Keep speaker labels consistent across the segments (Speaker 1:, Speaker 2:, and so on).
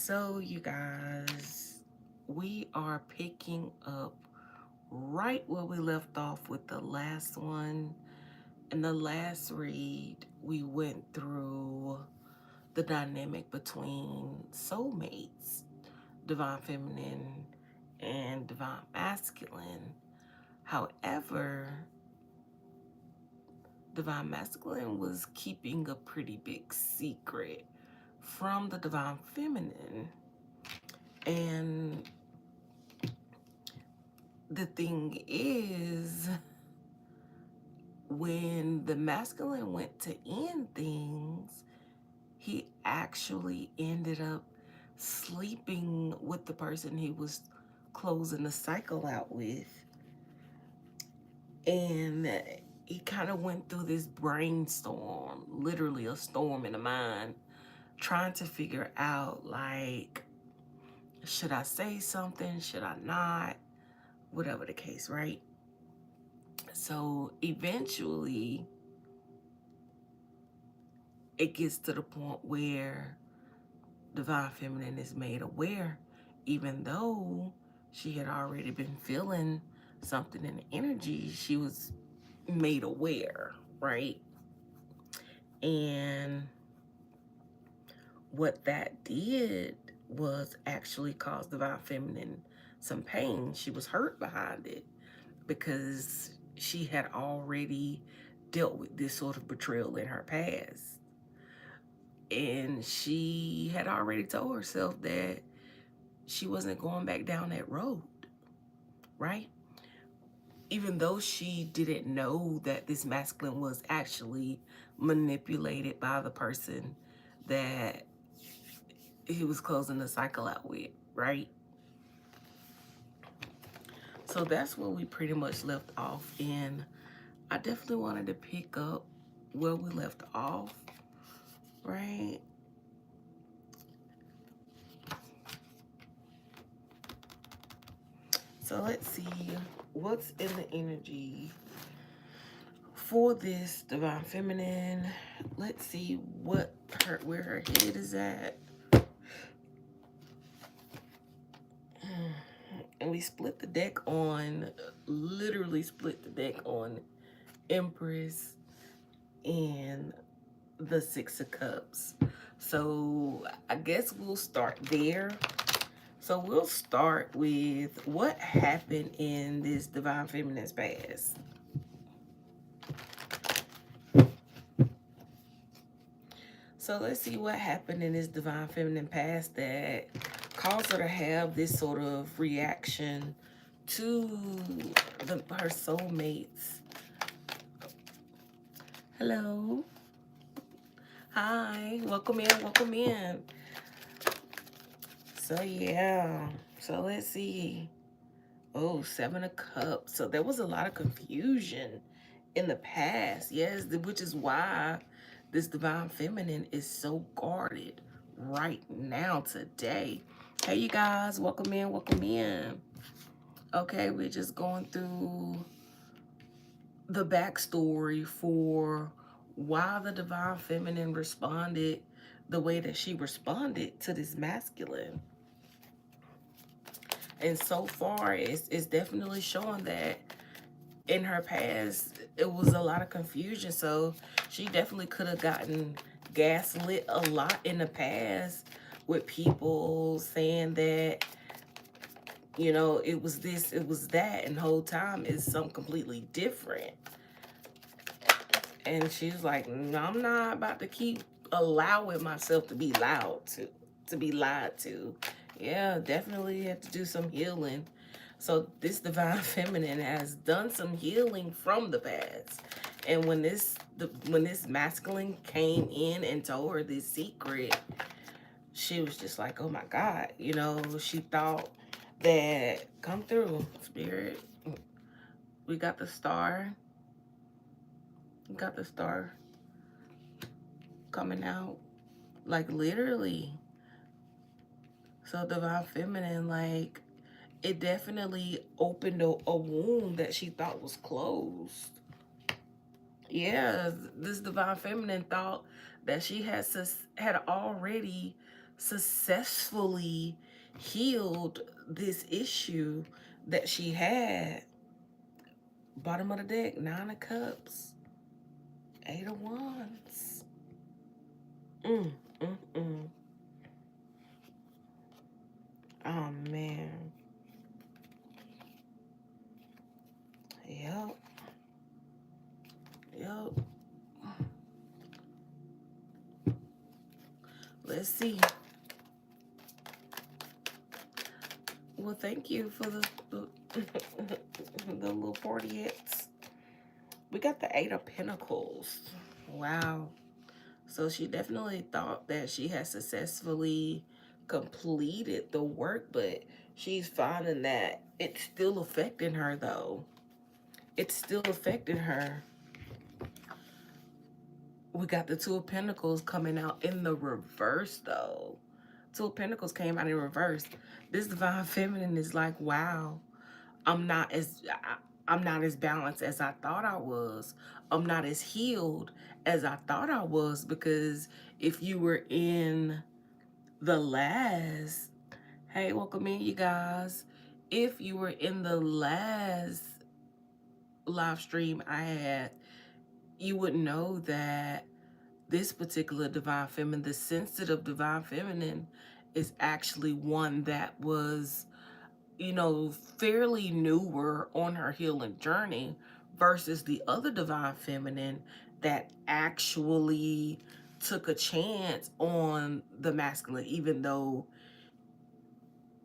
Speaker 1: So, you guys, we are picking up right where we left off with the last one. In the last read, we went through the dynamic between soulmates, divine feminine and divine masculine. However, divine masculine was keeping a pretty big secret from the divine feminine. And the thing is, when the masculine went to end things, he actually ended up sleeping with the person he was closing the cycle out with. And he kind of went through this brainstorm, literally a storm in the mind, trying to figure out, like, should I say something? Should I not? Whatever the case, right? So eventually, it gets to the point where divine feminine is made aware, even though she had already been feeling something in the energy, she was made aware, right? And what that did was actually cause divine feminine some pain. She was hurt behind it because she had already dealt with this sort of betrayal in her past. And she had already told herself that she wasn't going back down that road, right? Even though she didn't know that this masculine was actually manipulated by the person that he was closing the cycle out with, right? So that's where we pretty much left off. And I definitely wanted to pick up where we left off, right? So let's see what's in the energy for this divine feminine. Let's see where her head is at. And we split the deck on, literally split the deck on Empress and the Six of Cups. So I guess we'll start there. So we'll start with what happened in this divine feminine's past. So let's see what happened in this divine feminine past that caused her to have this sort of reaction to her soulmates. Hello. Hi. Welcome in. Welcome in. So yeah. So let's see. Oh, Seven of Cups. So there was a lot of confusion in the past. Yes, which is why this divine feminine is so guarded right now today. Hey, you guys. Welcome in. Welcome in. Okay, we're just going through the backstory for why the divine feminine responded the way that she responded to this masculine. And so far, it's definitely showing that in her past, it was a lot of confusion. So she definitely could have gotten gaslit a lot in the past with people saying that, you know, it was this, it was that, and the whole time is something completely different. And she's like, no, I'm not about to keep allowing myself to be to be lied to. Yeah, definitely have to do some healing. So this divine feminine has done some healing from the past. And when this masculine came in and told her this secret, she was just like, oh my God, you know, she thought that, come through, spirit. We got the star. We got the star coming out. Like, literally. So divine feminine, like, it definitely opened a wound that she thought was closed. Yeah, this divine feminine thought that she had already successfully healed this issue that she had. Bottom of the deck, 9 of Cups, 8 of Wands. Mm, mm, mm. Oh, man. Yep. Yep. Let's see. Well, thank you for the little party hits. We got the 8 of Pentacles. Wow. So she definitely thought that she had successfully completed the work, but she's finding that it's still affecting her, though. It's still affecting her. We got the 2 of Pentacles coming out in the reverse, though. 2 of Pentacles came out in reverse. This divine feminine is like, wow, I'm not as I'm not as balanced as I thought I was. I'm not as healed as I thought I was, because if you were in the last, hey, welcome in, you guys. If you were in the last live stream I had, you would know that this particular divine feminine, the sensitive divine feminine, is actually one that was, you know, fairly newer on her healing journey, versus the other divine feminine that actually took a chance on the masculine, even though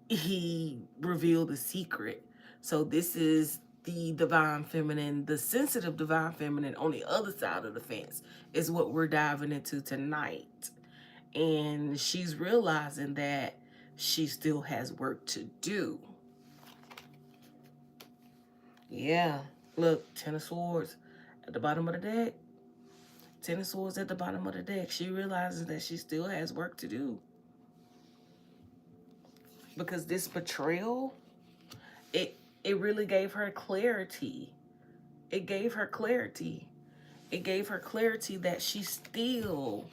Speaker 1: he revealed a secret. So this is the divine feminine, the sensitive divine feminine on the other side of the fence, is what we're diving into tonight. And she's realizing that she still has work to do. Yeah, look, 10 of Swords at the bottom of the deck. 10 of Swords at the bottom of the deck. She realizes that she still has work to do. Because this betrayal, it really gave her clarity. It gave her clarity. It gave her clarity that she still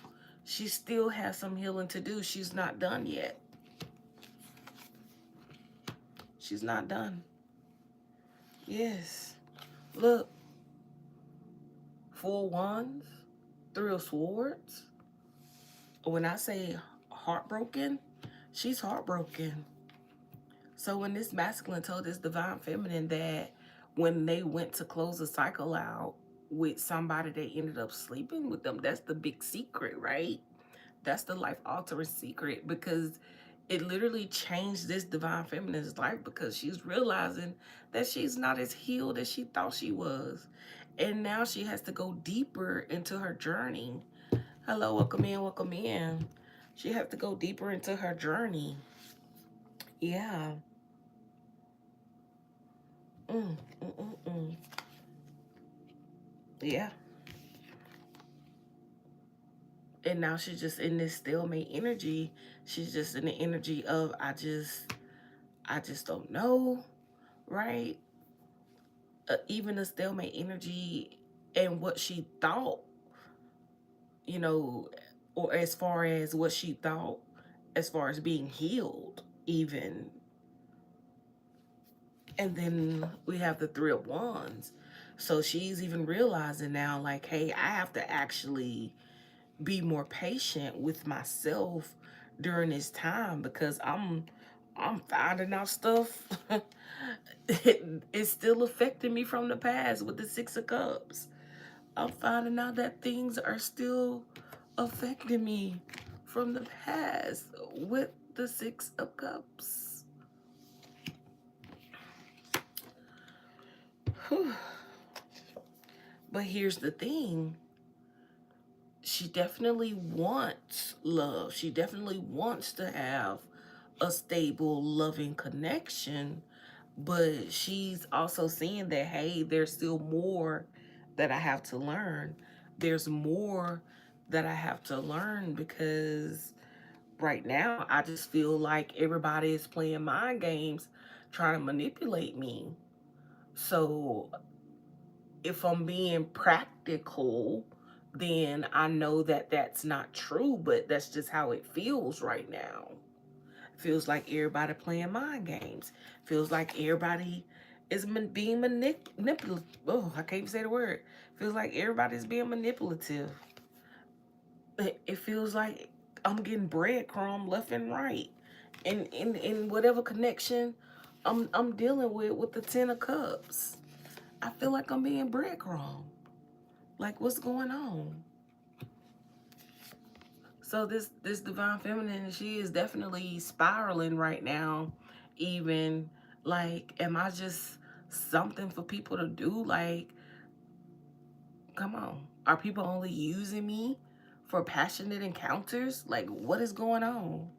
Speaker 1: has some healing to do. She's not done yet. She's not done. Yes. Look. 4 of Wands, 3 of Swords. When I say heartbroken, she's heartbroken. So when this masculine told this divine feminine that when they went to close the cycle out with somebody, they ended up sleeping with them, that's the big secret, right? That's the life-altering secret, because it literally changed this divine feminine's life, because she's realizing that she's not as healed as she thought she was. And now she has to go deeper into her journey. Hello, welcome in, welcome in. She has to go deeper into her journey. Yeah. Mm, mm, mm, mm. Yeah. And now she's just in this stalemate energy. She's just in the energy of, I just don't know, right? Even the stalemate energy, and what she thought, you know, or as far as what she thought, as far as being healed, even. And then we have the 3 of Wands. So she's even realizing now, like, hey, I have to actually be more patient with myself during this time, because I'm finding out stuff. It's still affecting me from the past with the 6 of Cups. I'm finding out that things are still affecting me from the past with the 6 of Cups. Whew. But here's the thing. She definitely wants love. She definitely wants to have a stable, loving connection. But she's also seeing that, hey, there's still more that I have to learn. There's more that I have to learn, because right now I just feel like everybody is playing mind games, trying to manipulate me. So if I'm being practical, then I know that that's not true, but that's just how it feels right now. Feels like everybody playing mind games. Feels like everybody is being manipulative. Oh, I can't even say the word. Feels like everybody's being manipulative. It feels like I'm getting breadcrumb left and right. In whatever connection I'm dealing with the Ten of Cups. I feel like I'm being breadcrumb. Like, what's going on? So this divine feminine, she is definitely spiraling right now. Even like, am I just something for people to do? Like, come on. Are people only using me for passionate encounters? Like, what is going on?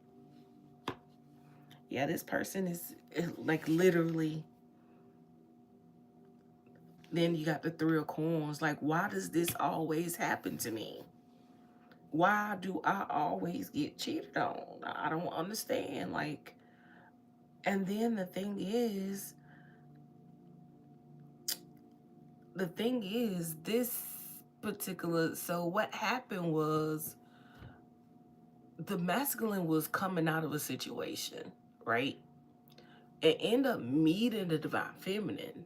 Speaker 1: Yeah, this person is like literally. Then you got the Three of Coins. Like, why does this always happen to me? Why do I always get cheated on? I don't understand. Like, and then the thing is, this particular, so what happened was the masculine was coming out of a situation, right? And end up meeting the divine feminine.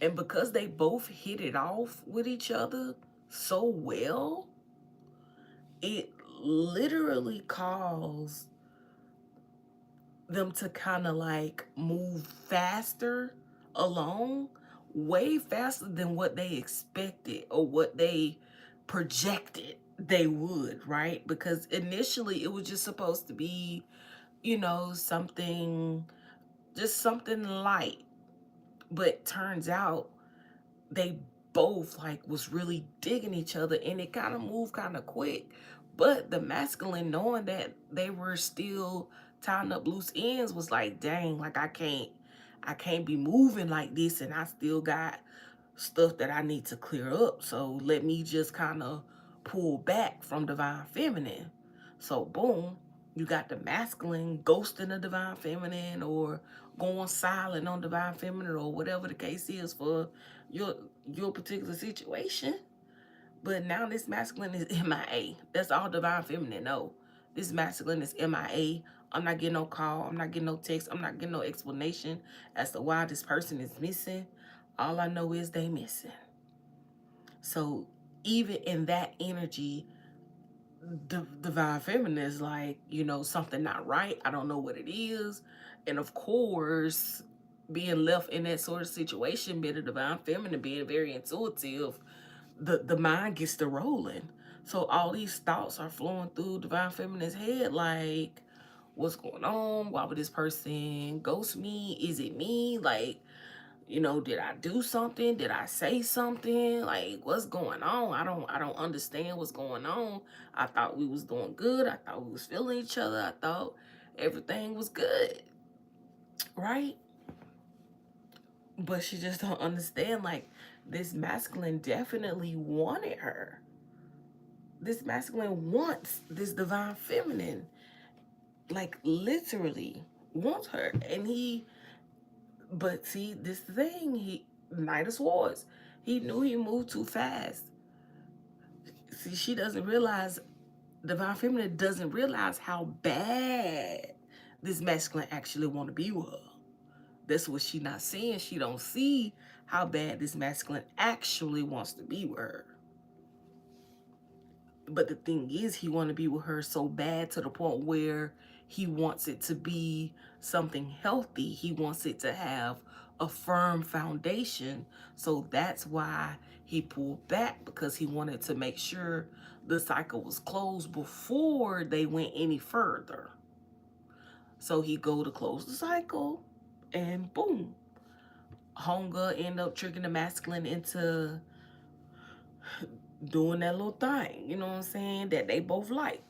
Speaker 1: And because they both hit it off with each other so well, it literally caused them to kind of like move faster along, way faster than what they expected or what they projected they would, right? Because initially it was just supposed to be, something, just something light. But turns out they both like was really digging each other, and it kind of moved kind of quick. But the masculine, knowing that they were still tying up loose ends, was like, dang, like I can't be moving like this, and I still got stuff that I need to clear up. So let me just kind of pull back from divine feminine. So boom, you got the masculine ghosting the divine feminine, or going silent on divine feminine, or whatever the case is for your your particular situation. But now this masculine is MIA. That's all divine feminine know. This masculine is MIA. I'm not getting no call. I'm not getting no text. I'm not getting no explanation as to why this person is missing. All I know is they missing. So even in that energy, the divine feminine is like, something not right. I don't know what it is. And of course, being left in that sort of situation, being a divine feminine, being very intuitive, the mind gets to rolling. So all these thoughts are flowing through divine feminine's head, like, what's going on? Why would this person ghost me? Is it me? Like, did I do something? Did I say something? Like, what's going on? I don't understand what's going on. I thought we was doing good. I thought we was feeling each other. I thought everything was good, right? But she just don't understand, like, this masculine definitely wanted her. This masculine wants this divine feminine, like literally wants her. But see, this thing, Knight of Swords, he knew he moved too fast. See, she doesn't realize, divine feminine doesn't realize how bad this masculine actually want to be with her. That's what she not seeing. She don't see how bad this masculine actually wants to be with her. But the thing is, he want to be with her so bad to the point where he wants it to be something healthy. He wants it to have a firm foundation. So that's why he pulled back, because he wanted to make sure the cycle was closed before they went any further. So he go to close the cycle, and boom, homegirl end up tricking the masculine into doing that little thing, you know what I'm saying, that they both like.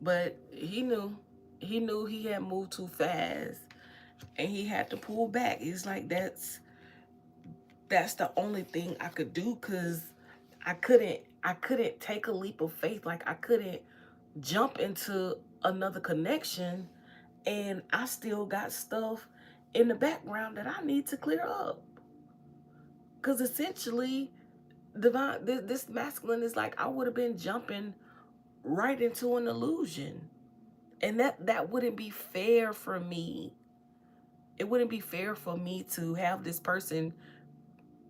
Speaker 1: But he knew he had moved too fast, and he had to pull back. It's like that's the only thing I could do, because I couldn't take a leap of faith. Like, I couldn't jump into another connection, and I still got stuff in the background that I need to clear up. Because essentially, this masculine is like, I would have been jumping right into an illusion. And that wouldn't be fair for me. It wouldn't be fair for me to have this person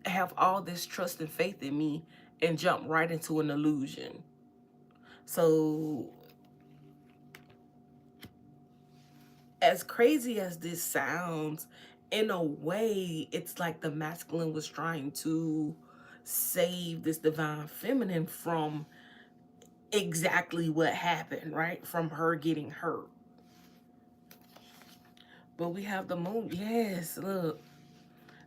Speaker 1: have all this trust and faith in me and jump right into an illusion. So, as crazy as this sounds, in a way, it's like the masculine was trying to save this divine feminine from exactly what happened, right? From her getting hurt. But we have the moon. Yes, look.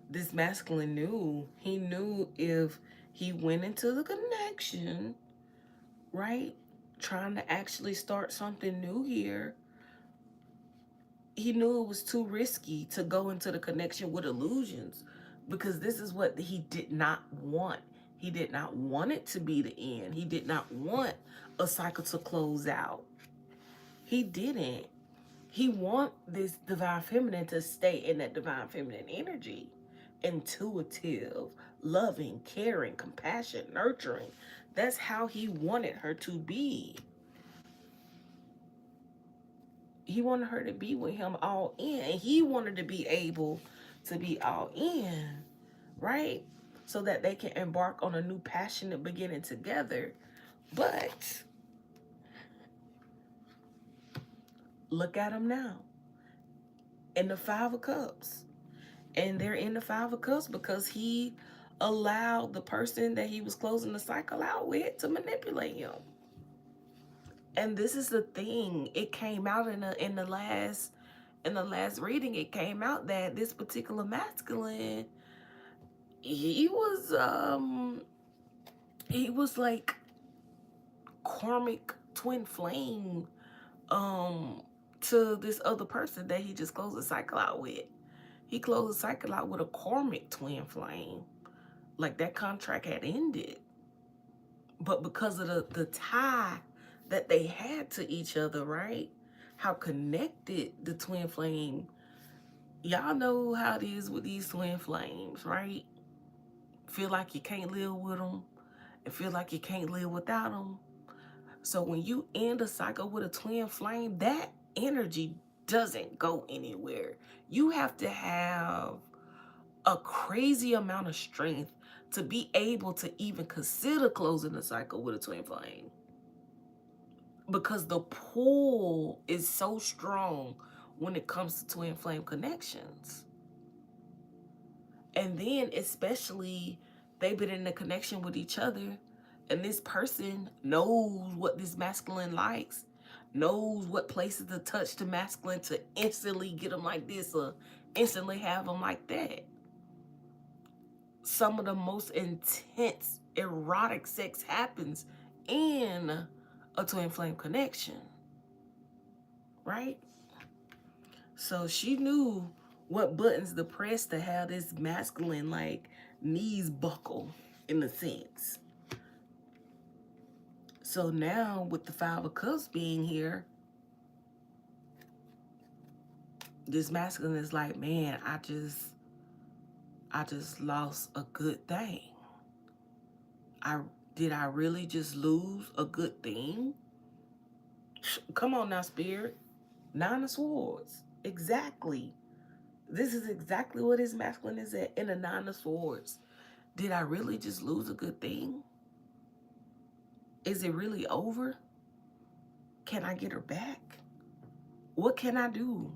Speaker 1: This masculine knew. He knew if he went into the connection, right? Trying to actually start something new here. He knew it was too risky to go into the connection with illusions, because this is what he did not want. He did not want it to be the end. He did not want a cycle to close out. He didn't. He want this divine feminine to stay in that divine feminine energy. Intuitive, loving, caring, compassion, nurturing. That's how he wanted her to be. He wanted her to be with him all in. And he wanted to be able to be all in, right? So that they can embark on a new passionate beginning together. But look at them now. In the Five of Cups. And they're in the Five of Cups because he allowed the person that he was closing the cycle out with to manipulate him. And this is the thing. It came out in the last reading. It came out that this particular masculine, he was like karmic twin flame to this other person that he just closed the cycle out with. He closed the cycle out with a karmic twin flame. Like that contract had ended. But because of the tie that they had to each other, right? How connected the twin flame. Y'all know how it is with these twin flames, right? Feel like you can't live with them and feel like you can't live without them. So when you end a cycle with a twin flame, that energy doesn't go anywhere. You have to have a crazy amount of strength to be able to even consider closing the cycle with a twin flame. Because the pull is so strong when it comes to twin flame connections. And then especially they've been in a connection with each other, and this person knows what this masculine likes, knows what places to touch the masculine to instantly get them like this or instantly have them like that. Some of the most intense erotic sex happens in a twin flame connection, right? So she knew what buttons to press to have this masculine like knees buckle in a sense. So now with the Five of Cups being here, this masculine is like, man, I just lost a good thing. Did I really just lose a good thing? Come on now, spirit. Nine of Swords. Exactly. This is exactly what his masculine is at in the Nine of Swords. Did I really just lose a good thing? Is it really over? Can I get her back? What can I do?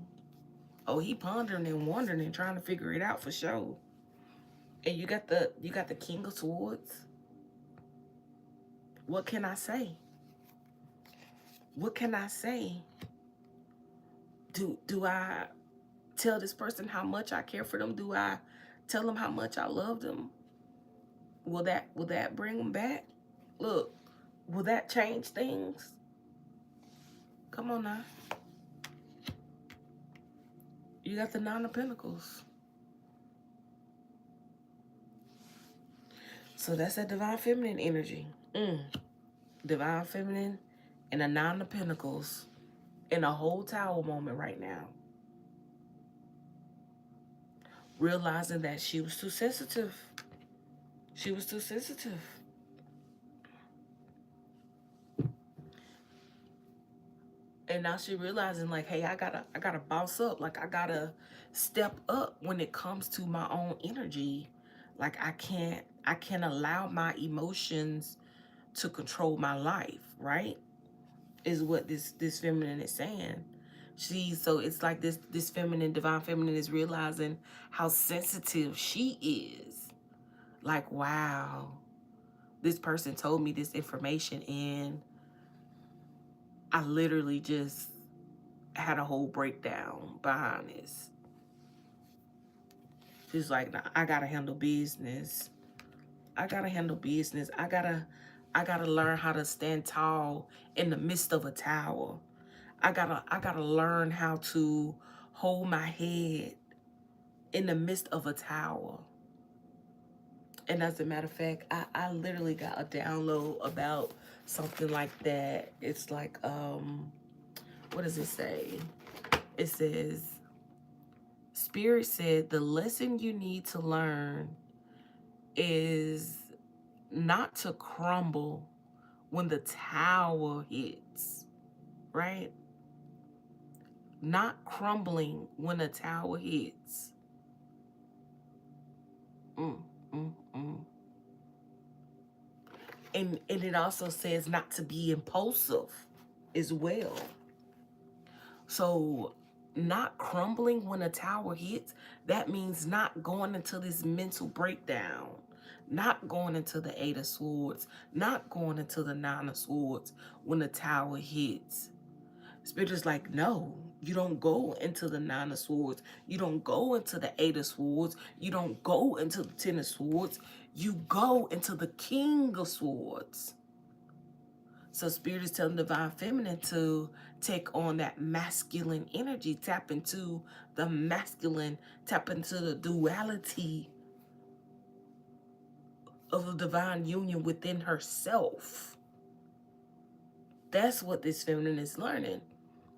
Speaker 1: Oh, he pondering and wondering and trying to figure it out for sure. And you got the King of Swords. What can I say? What can I say? Do I tell this person how much I care for them? Do I tell them how much I love them? Will that bring them back? Look, will that change things? Come on now. You got the Nine of Pentacles. So that's that divine feminine energy. Divine feminine and a Nine of Pentacles in a whole tower moment right now. Realizing that she was too sensitive. She was too sensitive. And now she realizing like, hey, I gotta boss up. Like I gotta step up when it comes to my own energy. Like I can't allow my emotions to control my life, right? Is what this feminine is saying. So it's like this feminine, divine feminine is realizing how sensitive she is. Like, wow, this person told me this information and I literally just had a whole breakdown behind this. She's like, nah, I gotta handle business. I gotta handle business. I gotta learn how to stand tall in the midst of a tower. I gotta learn how to hold my head in the midst of a tower. And as a matter of fact, I literally got a download about something like that. It's like, what does it say? It says, Spirit said the lesson you need to learn is not to crumble when the tower hits, right? Not crumbling when the tower hits. Mm, mm, mm. And it also says not to be impulsive as well. So not crumbling when a tower hits, that means not going into this mental breakdown, not going into the Eight of Swords, not going into the Nine of Swords when the tower hits. Spirit is like, no, you don't go into the Nine of Swords. You don't go into the Eight of Swords. You don't go into the Ten of Swords. You go into the King of Swords. So Spirit is telling Divine Feminine to take on that masculine energy, tap into the masculine, tap into the duality of the divine union within herself. That's what this feminine is learning.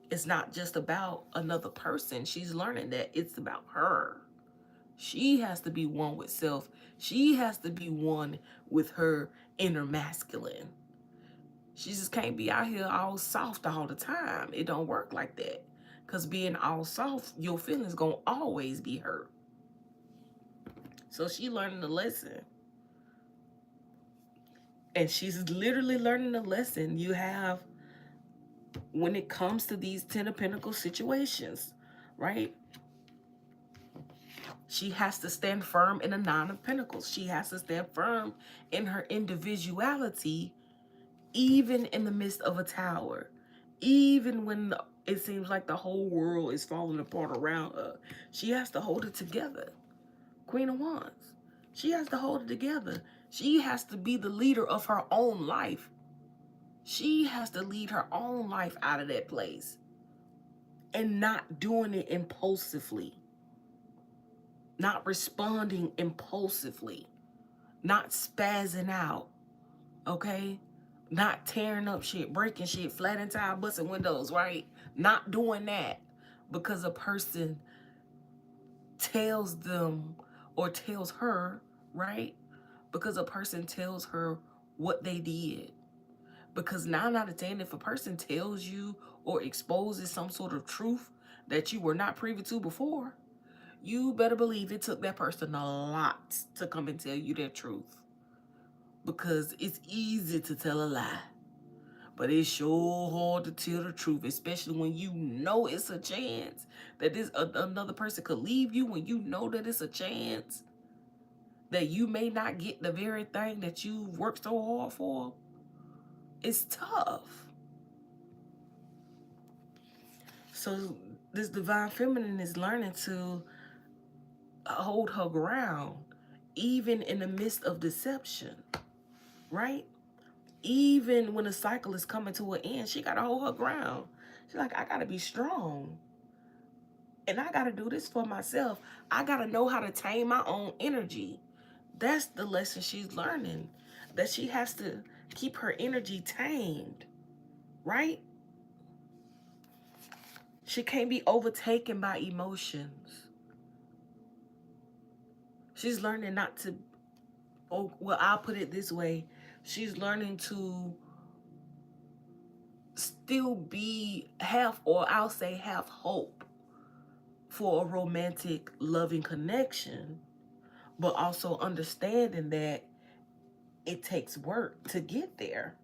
Speaker 1: It's not just about another person. She's learning that it's about her. She has to be one with self. She has to be one with her inner masculine. She just can't be out here all soft all the time. It don't work like that. Because being all soft, your feelings going to always be hurt. So she learning the lesson. And she's literally learning the lesson you have when it comes to these Ten of Pentacles situations, right? She has to stand firm in the Nine of Pentacles. She has to stand firm in her individuality, even in the midst of a tower. Even when it seems like the whole world is falling apart around her, she has to hold it together. Queen of Wands. She has to hold it together. She has to be the leader of her own life. She has to lead her own life out of that place and not doing it impulsively, not responding impulsively, not spazzing out, okay? Not tearing up shit, breaking shit, flattening tire, busting windows, right? Not doing that because a person tells them or tells her, right? Because a person tells her what they did. Because 9 out of 10, if a person tells you or exposes some sort of truth that you were not privy to before, you better believe it took that person a lot to come and tell you that truth. Because it's easy to tell a lie. But it's sure hard to tell the truth, especially when you know it's a chance that another person could leave you, when you know that it's a chance that you may not get the very thing that you've worked so hard for. It's tough. So this divine feminine is learning to hold her ground, even in the midst of deception, right? Even when the cycle is coming to an end, she got to hold her ground. She's like, I got to be strong. And I got to do this for myself. I got to know how to tame my own energy. That's the lesson she's learning. That she has to keep her energy tamed, right? She can't be overtaken by emotions. She's learning not to Or, well, I'll put it this way. She's learning to still have, or I'll say have hope for a romantic, loving connection, but also understanding that it takes work to get there.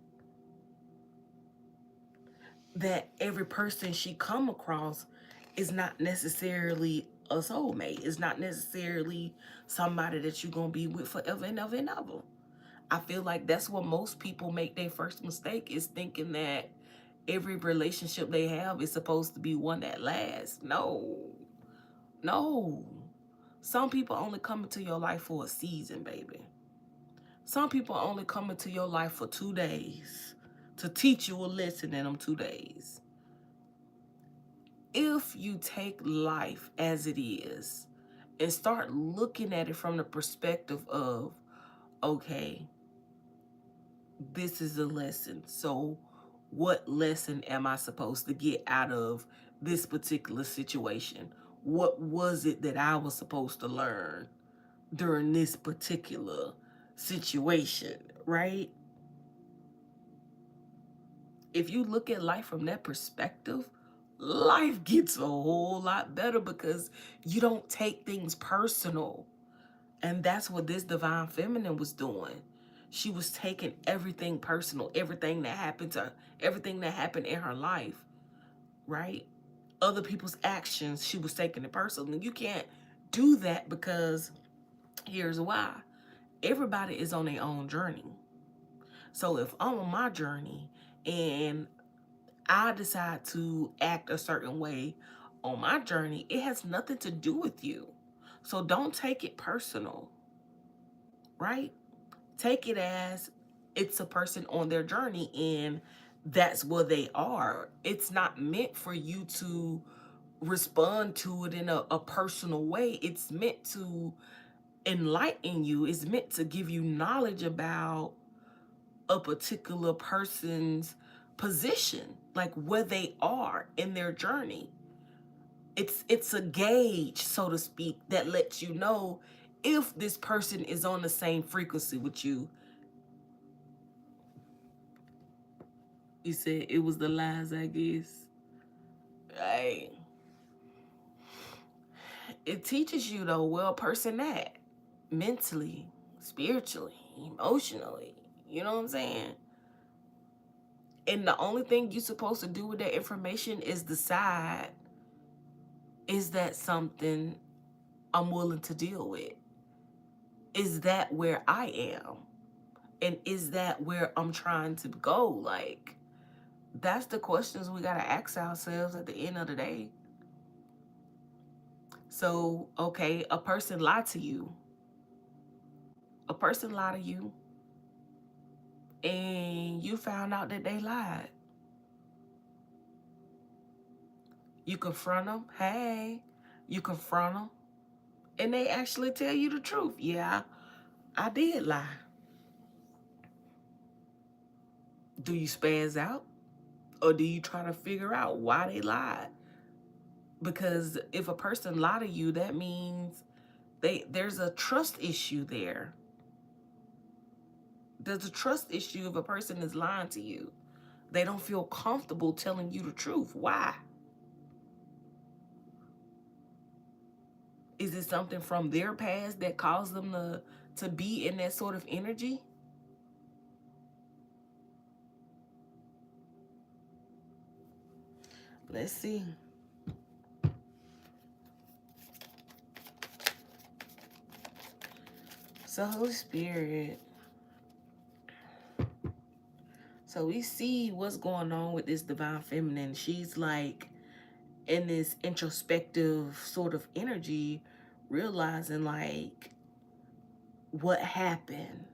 Speaker 1: That every person she come across is not necessarily a soulmate. It's not necessarily somebody that you're gonna be with forever and ever and ever. I feel like that's what most people make their first mistake, is thinking that every relationship they have is supposed to be one that lasts. No, no. Some people only come into your life for a season, baby. Some people only come into your life for 2 days to teach you a lesson in them 2 days. If you take life as it is and start looking at it from the perspective of, okay, this is a lesson. So what lesson am I supposed to get out of this particular situation? What was it that I was supposed to learn during this particular situation, right? If you look at life from that perspective, life gets a whole lot better because you don't take things personal. And that's what this divine feminine was doing. She was taking everything personal, everything that happened to her, everything that happened in her life, right? Other people's actions, she was taking it personal. And you can't do that, because here's why. Everybody is on their own journey. So if I'm on my journey and I decide to act a certain way on my journey, it has nothing to do with you. So don't take it personal, right? Take it as it's a person on their journey and that's where they are. It's not meant for you to respond to it in a personal way. It's meant to enlighten you. It's meant to give you knowledge about a particular person's position, like where they are in their journey. It's a gauge, so to speak, that lets you know if this person is on the same frequency with you. You said it was the lies, I guess. Right. It teaches you though where a person at mentally, spiritually, emotionally. You know what I'm saying? And the only thing you're supposed to do with that information is decide, is that something I'm willing to deal with? Is that where I am? And is that where I'm trying to go? Like, that's the questions we got to ask ourselves at the end of the day. So, okay, a person lied to you. A person lied to you, and you found out that they lied. You confront them. Hey, you confront them, and they actually tell you the truth. Yeah, I did lie. Do you spaz out? Or do you try to figure out why they lied? Because if a person lied to you, that means there's a trust issue there. There's a trust issue if a person is lying to you. They don't feel comfortable telling you the truth. Why? Is it something from their past that caused them to be in that sort of energy? Let's see. So, Holy Spirit. So we see what's going on with this divine feminine. She's like in this introspective sort of energy, realizing like what happened.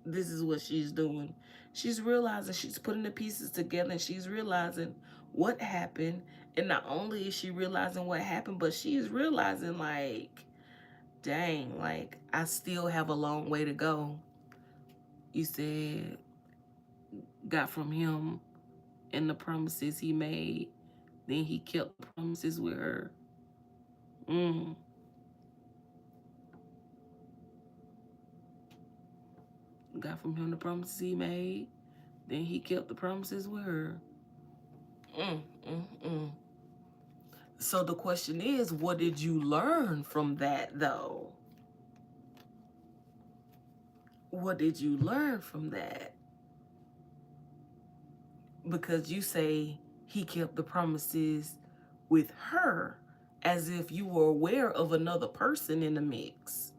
Speaker 1: This is what she's doing. She's realizing, she's putting the pieces together, and she's realizing what happened. And not only is she realizing what happened, but she is realizing like, dang, like I still have a long way to go. You said, got from him and the promises he made, then he kept promises with her. Mm. Got from him the promises he made. Then he kept the promises with her. So the question is, what did you learn from that, though? What did you learn from that? Because you say he kept the promises with her as if you were aware of another person in the mix.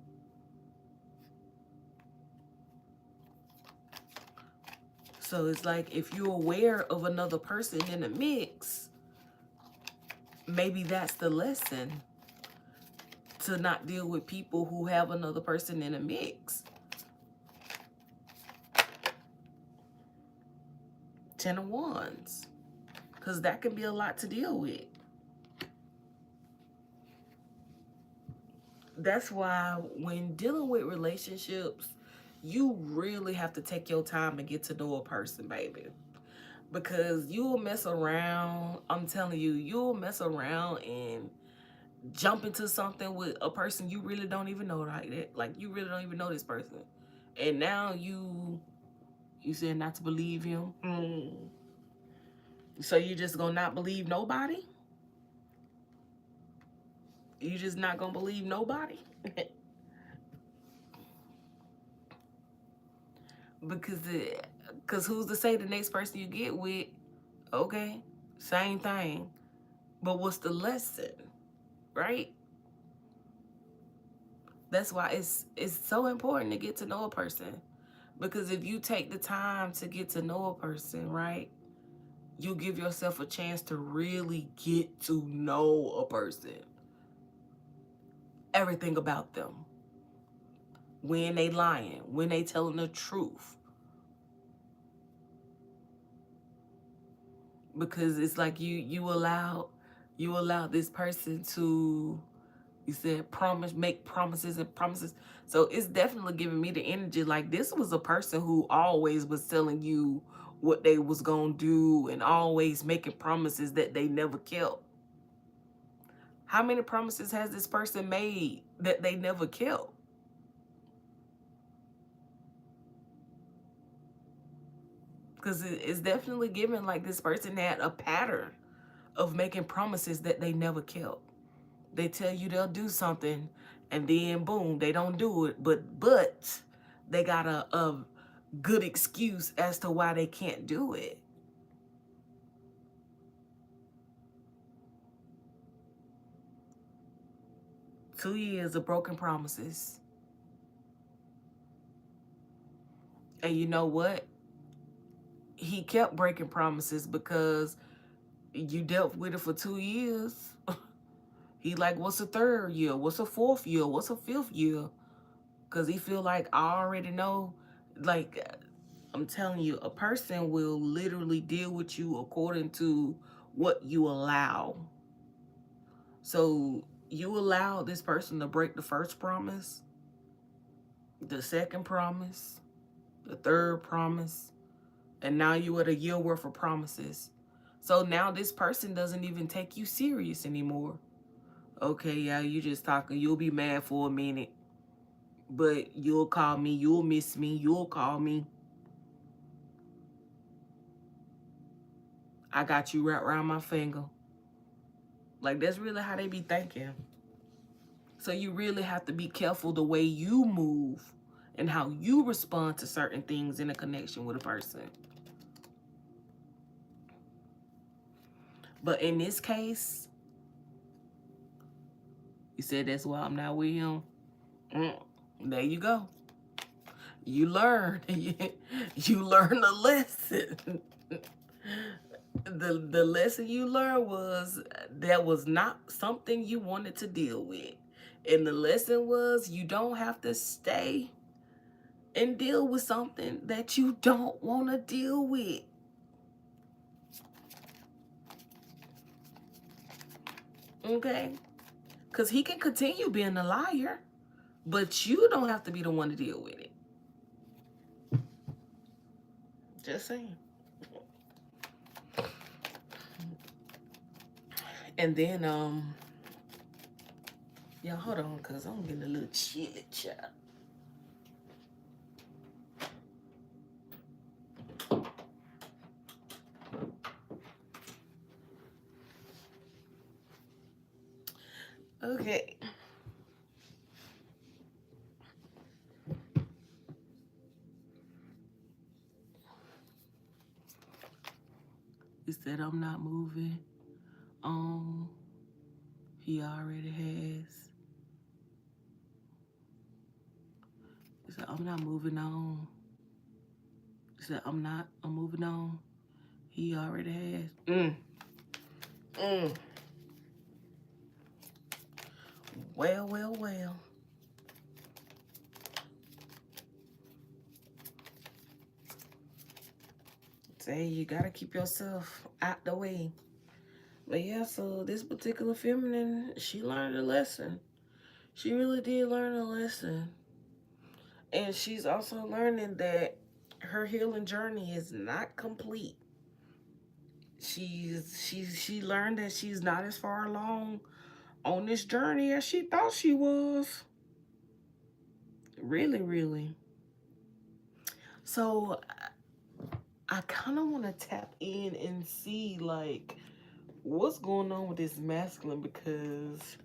Speaker 1: So it's like, if you're aware of another person in the mix, maybe that's the lesson, to not deal with people who have another person in a mix. 10 of Wands. Because that can be a lot to deal with. That's why when dealing with relationships, you really have to take your time and get to know a person, baby. Because you'll mess around, I'm telling you, you'll mess around and jump into something with a person you really don't even know, like that. Like, you really don't even know this person. And now you said not to believe him. So you just gonna not believe nobody? You just not gonna believe nobody? Because who's to say the next person you get with, okay, same thing, but what's the lesson, right? That's why it's so important to get to know a person. Because if you take the time to get to know a person, right, you give yourself a chance to really get to know a person. Everything about them. When they lying, when they telling the truth. Because it's like you allow this person to, you said, make promises and promises. So it's definitely giving me the energy like this was a person who always was telling you what they was gonna do and always making promises that they never kept. How many promises has this person made that they never kept? Because it's definitely given like this person had a pattern of making promises that they never kept. They tell you they'll do something, and then boom, they don't do it. But they got a good excuse as to why they can't do it. Two years of broken promises. And you know what? He kept breaking promises because you dealt with it for 2 years. He like, what's the third year? What's the fourth year? What's the fifth year? Because he feel like, I already know. Like, I'm telling you, a person will literally deal with you according to what you allow. So you allow this person to break the first promise, the second promise, the third promise, and now you at a year worth of promises. So now this person doesn't even take you serious anymore. Okay, yeah, you just talking. You'll be mad for a minute, but you'll call me. You'll miss me. You'll call me. I got you wrapped around my finger. Like, that's really how they be thinking. So you really have to be careful the way you move and how you respond to certain things in a connection with a person. But in this case, you said that's why I'm not with him. There you go. You learned. You learned a lesson. The lesson you learned was that was not something you wanted to deal with. And the lesson was you don't have to stay and deal with something that you don't want to deal with. Okay? Because he can continue being a liar, but you don't have to be the one to deal with it. Just saying. And then, y'all hold on, because I'm getting a little chilly, child. Okay. He said, I'm not moving on. He already has. He said, I'm not moving on. He said, I'm moving on. He already has. Mm. Well, well, well. Say you gotta keep yourself out the way. But yeah, so this particular feminine, she learned a lesson. She really did learn a lesson. And she's also learning that her healing journey is not complete. She learned that she's not as far along on this journey as she thought she was. Really, really. So I kind of want to tap in and see like what's going on with this masculine, because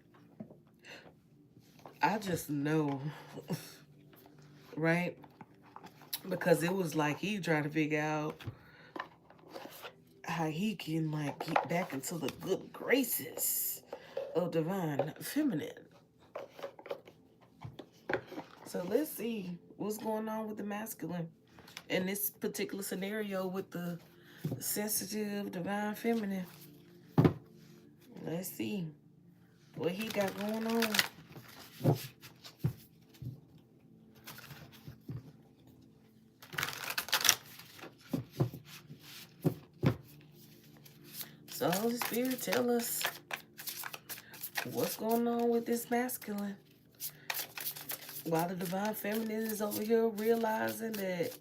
Speaker 1: I just know, right? Because it was like he trying to figure out how he can like get back into the good graces of divine feminine. So let's see what's going on with the masculine in this particular scenario with the sensitive divine feminine. Let's see what he got going on. So Holy Spirit, tell us what's going on with this masculine. While the divine feminine is over here realizing that,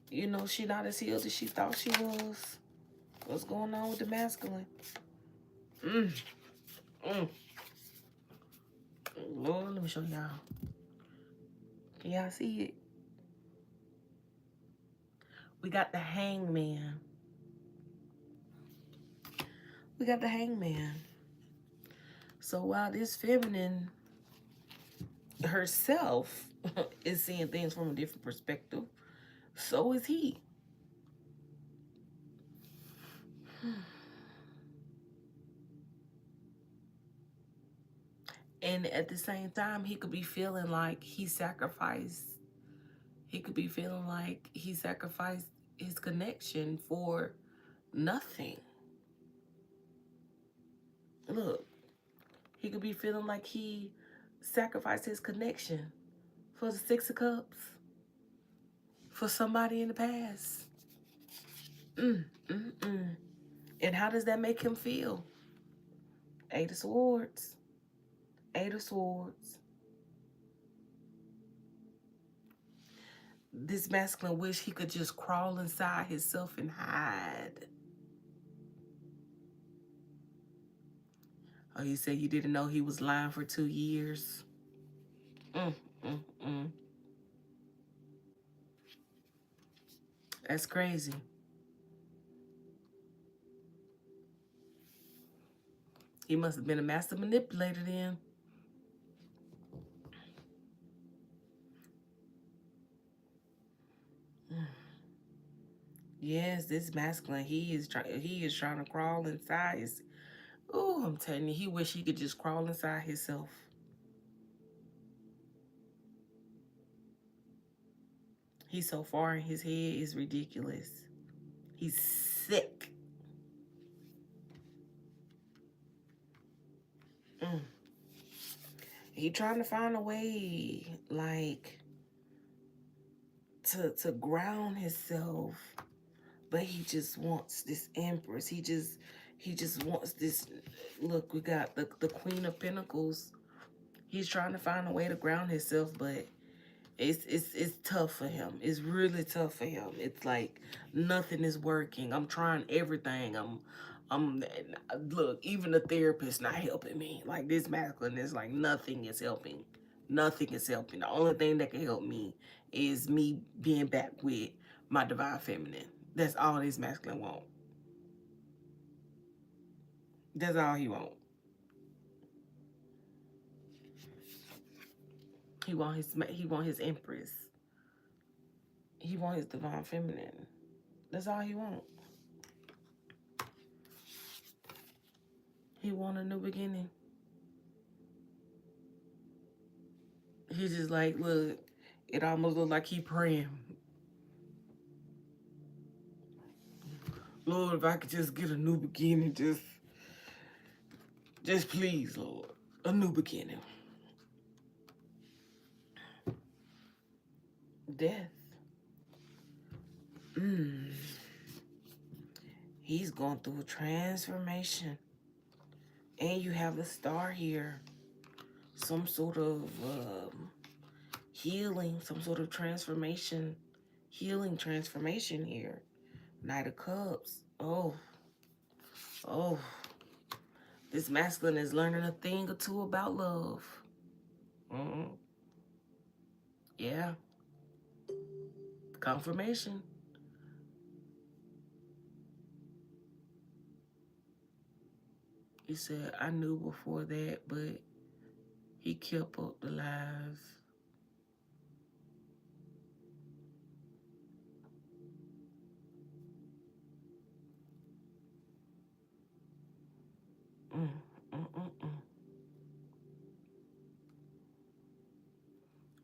Speaker 1: you know, she not as healed as she thought she was. What's going on with the masculine? Mm. Mm. Lord, let me show y'all. Can y'all see it? We got the hangman. We got the hangman. So while this feminine herself is seeing things from a different perspective, so is he. And at the same time, he could be feeling like he sacrificed. He could be feeling like he sacrificed his connection for nothing. Look, he could be feeling like he sacrificed his connection for the Six of Cups, for somebody in the past. Mm, mm, mm. And how does that make him feel? Eight of Swords. Eight of Swords. This masculine wish he could just crawl inside himself and hide. Oh, you said you didn't know he was lying for 2 years? Mm, mm, mm. That's crazy. He must have been a master manipulator then. Yes, this masculine, he is trying to crawl inside his. Oh, I'm telling you, he wish he could just crawl inside himself. He's so far in his head, it's ridiculous. He's sick. Mm. He trying to find a way, like, to ground himself, but he just wants this Empress. He just wants this. Look, we got the Queen of Pentacles. He's trying to find a way to ground himself, but it's tough for him. It's really tough for him. It's like nothing is working. I'm trying everything. I'm look, even the therapist not helping me. Like this masculine is like nothing is helping. Nothing is helping. The only thing that can help me is me being back with my divine feminine. That's all this masculine want. That's all he want. He want his empress. He want his divine feminine. That's all he want. He want a new beginning. He's just like, look, it almost look like he praying. Lord, if I could just get a new beginning, just please, Lord, a new beginning. Death. He's going through a transformation. And you have the star here. Some sort of healing, some sort of transformation. Healing transformation here. Knight of Cups. Oh. This masculine is learning a thing or two about love. Yeah. Confirmation. He said, I knew before that, but he kept up the lies.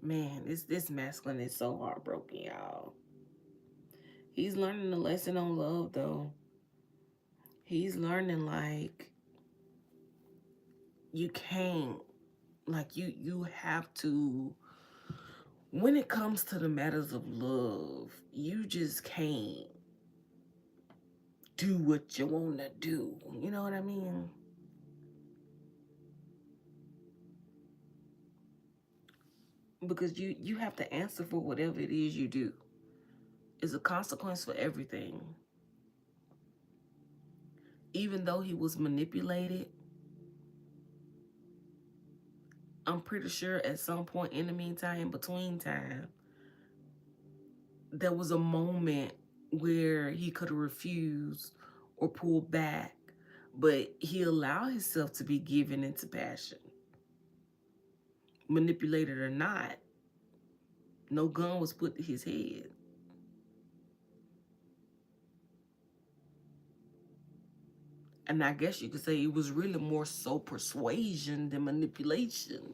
Speaker 1: Man, this masculine is so heartbroken, y'all. He's learning a lesson on love, though. He's learning, like, you can't, like, you have to, when it comes to the matters of love, you just can't do what you want to do. You know what I mean? Because you have to answer for whatever it is you do. It's a consequence for everything. Even though he was manipulated, I'm pretty sure at some point in the meantime, in between time, there was a moment where he could have refused or pulled back, but he allowed himself to be given into passion. Manipulated or not, no gun was put to his head. And I guess you could say it was really more so persuasion than manipulation.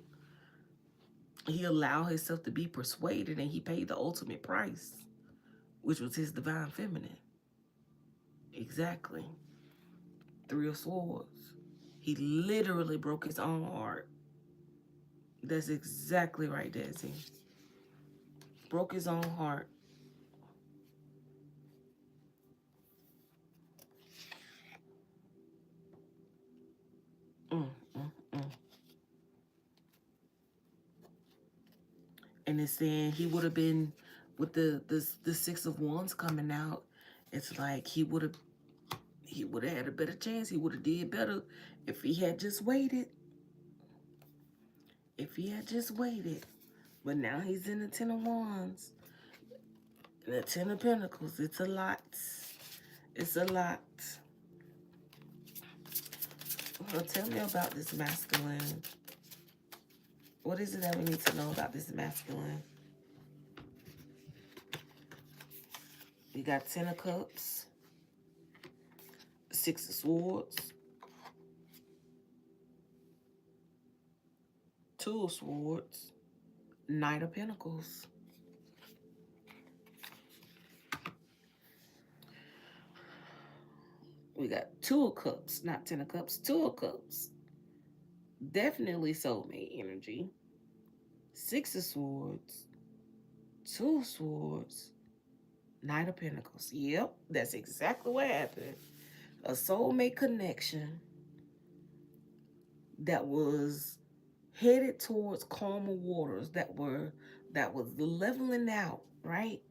Speaker 1: He allowed himself to be persuaded, and he paid the ultimate price, which was his divine feminine. Exactly. Three of Swords. He literally broke his own heart. That's exactly right, Desi. Broke his own heart. And it's saying he would have been, with the Six of Wands coming out, it's like he would have had a better chance. He would have did better if he had just waited. If he had just waited. But now he's in the Ten of Wands. And the Ten of Pentacles. It's a lot. It's a lot. Well, tell me about this masculine. What is it that we need to know about this masculine? We got Ten of Cups, Six of Swords, Two of Swords, Knight of Pentacles. We got Two of Cups, not Ten of Cups, Two of Cups. Definitely soulmate energy. Six of Swords, Two of Swords, Knight of Pentacles. Yep, that's exactly what happened. A soulmate connection that was headed towards calmer waters, that was leveling out, right?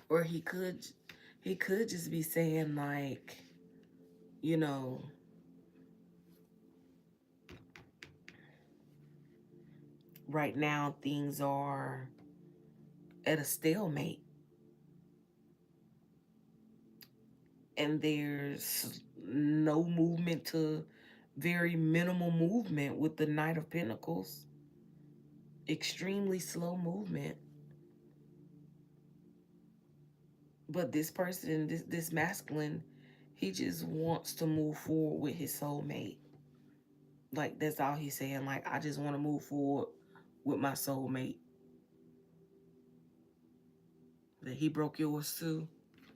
Speaker 1: Or he could just be saying, like, you know, right now things are at a stalemate. And there's no movement to very minimal movement with the Knight of Pentacles. Extremely slow movement. But this person, this masculine, he just wants to move forward with his soulmate. Like, that's all he's saying. Like, I just want to move forward with my soulmate. That he broke yours too.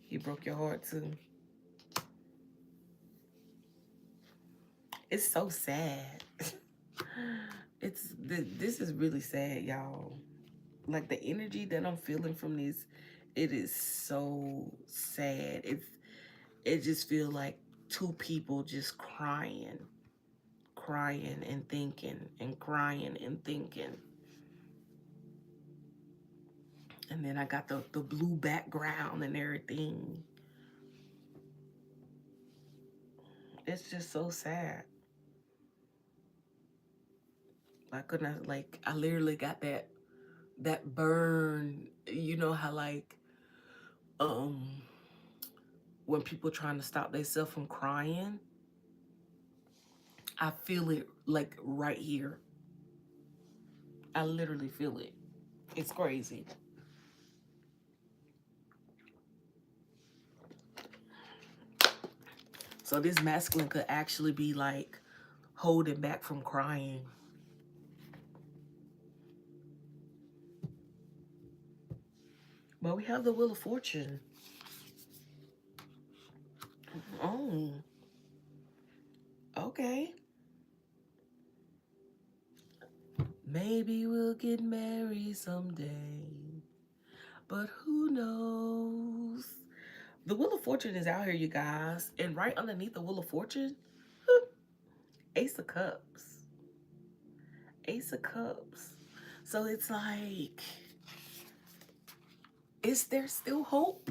Speaker 1: He broke your heart too. It's so sad. This is really sad, y'all. Like, the energy that I'm feeling from this, it is so sad. It just feels like two people just crying and thinking and crying and thinking. And then I got the blue background and everything. It's just so sad. I couldn't, like, I literally got that burn. You know how, like, when people trying to stop themselves from crying, I feel it, like, right here. I literally feel it. It's crazy. So this masculine could actually be, like, holding back from crying. But we have the Wheel of Fortune. Oh, okay. Maybe we'll get married someday, but who knows? The Wheel of Fortune is out here, you guys. And right underneath the Wheel of Fortune, Ace of Cups. Ace of Cups. So it's like, is there still hope?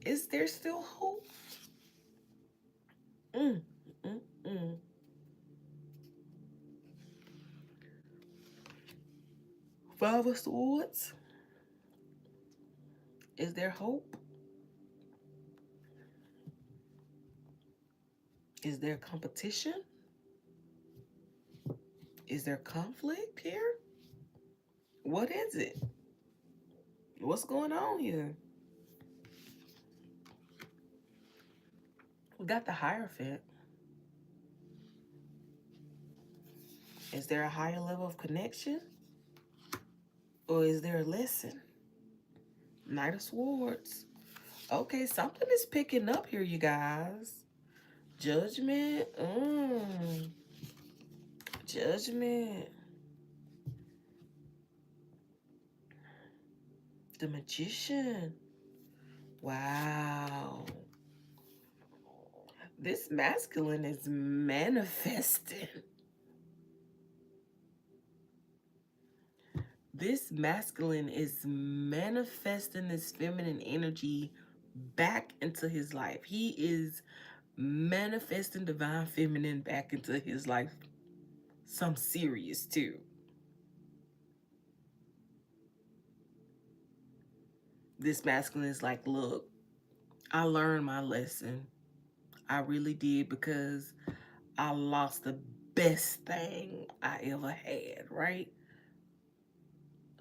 Speaker 1: Is there still hope? Mm, mm, mm. Five of Swords. Is there hope? Is there competition? Is there conflict here? What is it? What's going on here? We got the Hierophant. Is there a higher level of connection? Or is there a lesson? Knight of Swords. Okay, something is picking up here, you guys. Judgment. Judgment. The Magician. Wow. This masculine is manifesting. This masculine is manifesting this feminine energy back into his life. He is manifesting divine feminine back into his life. Some serious too. This masculine is like, look, I learned my lesson. I really did, because I lost the best thing I ever had, right?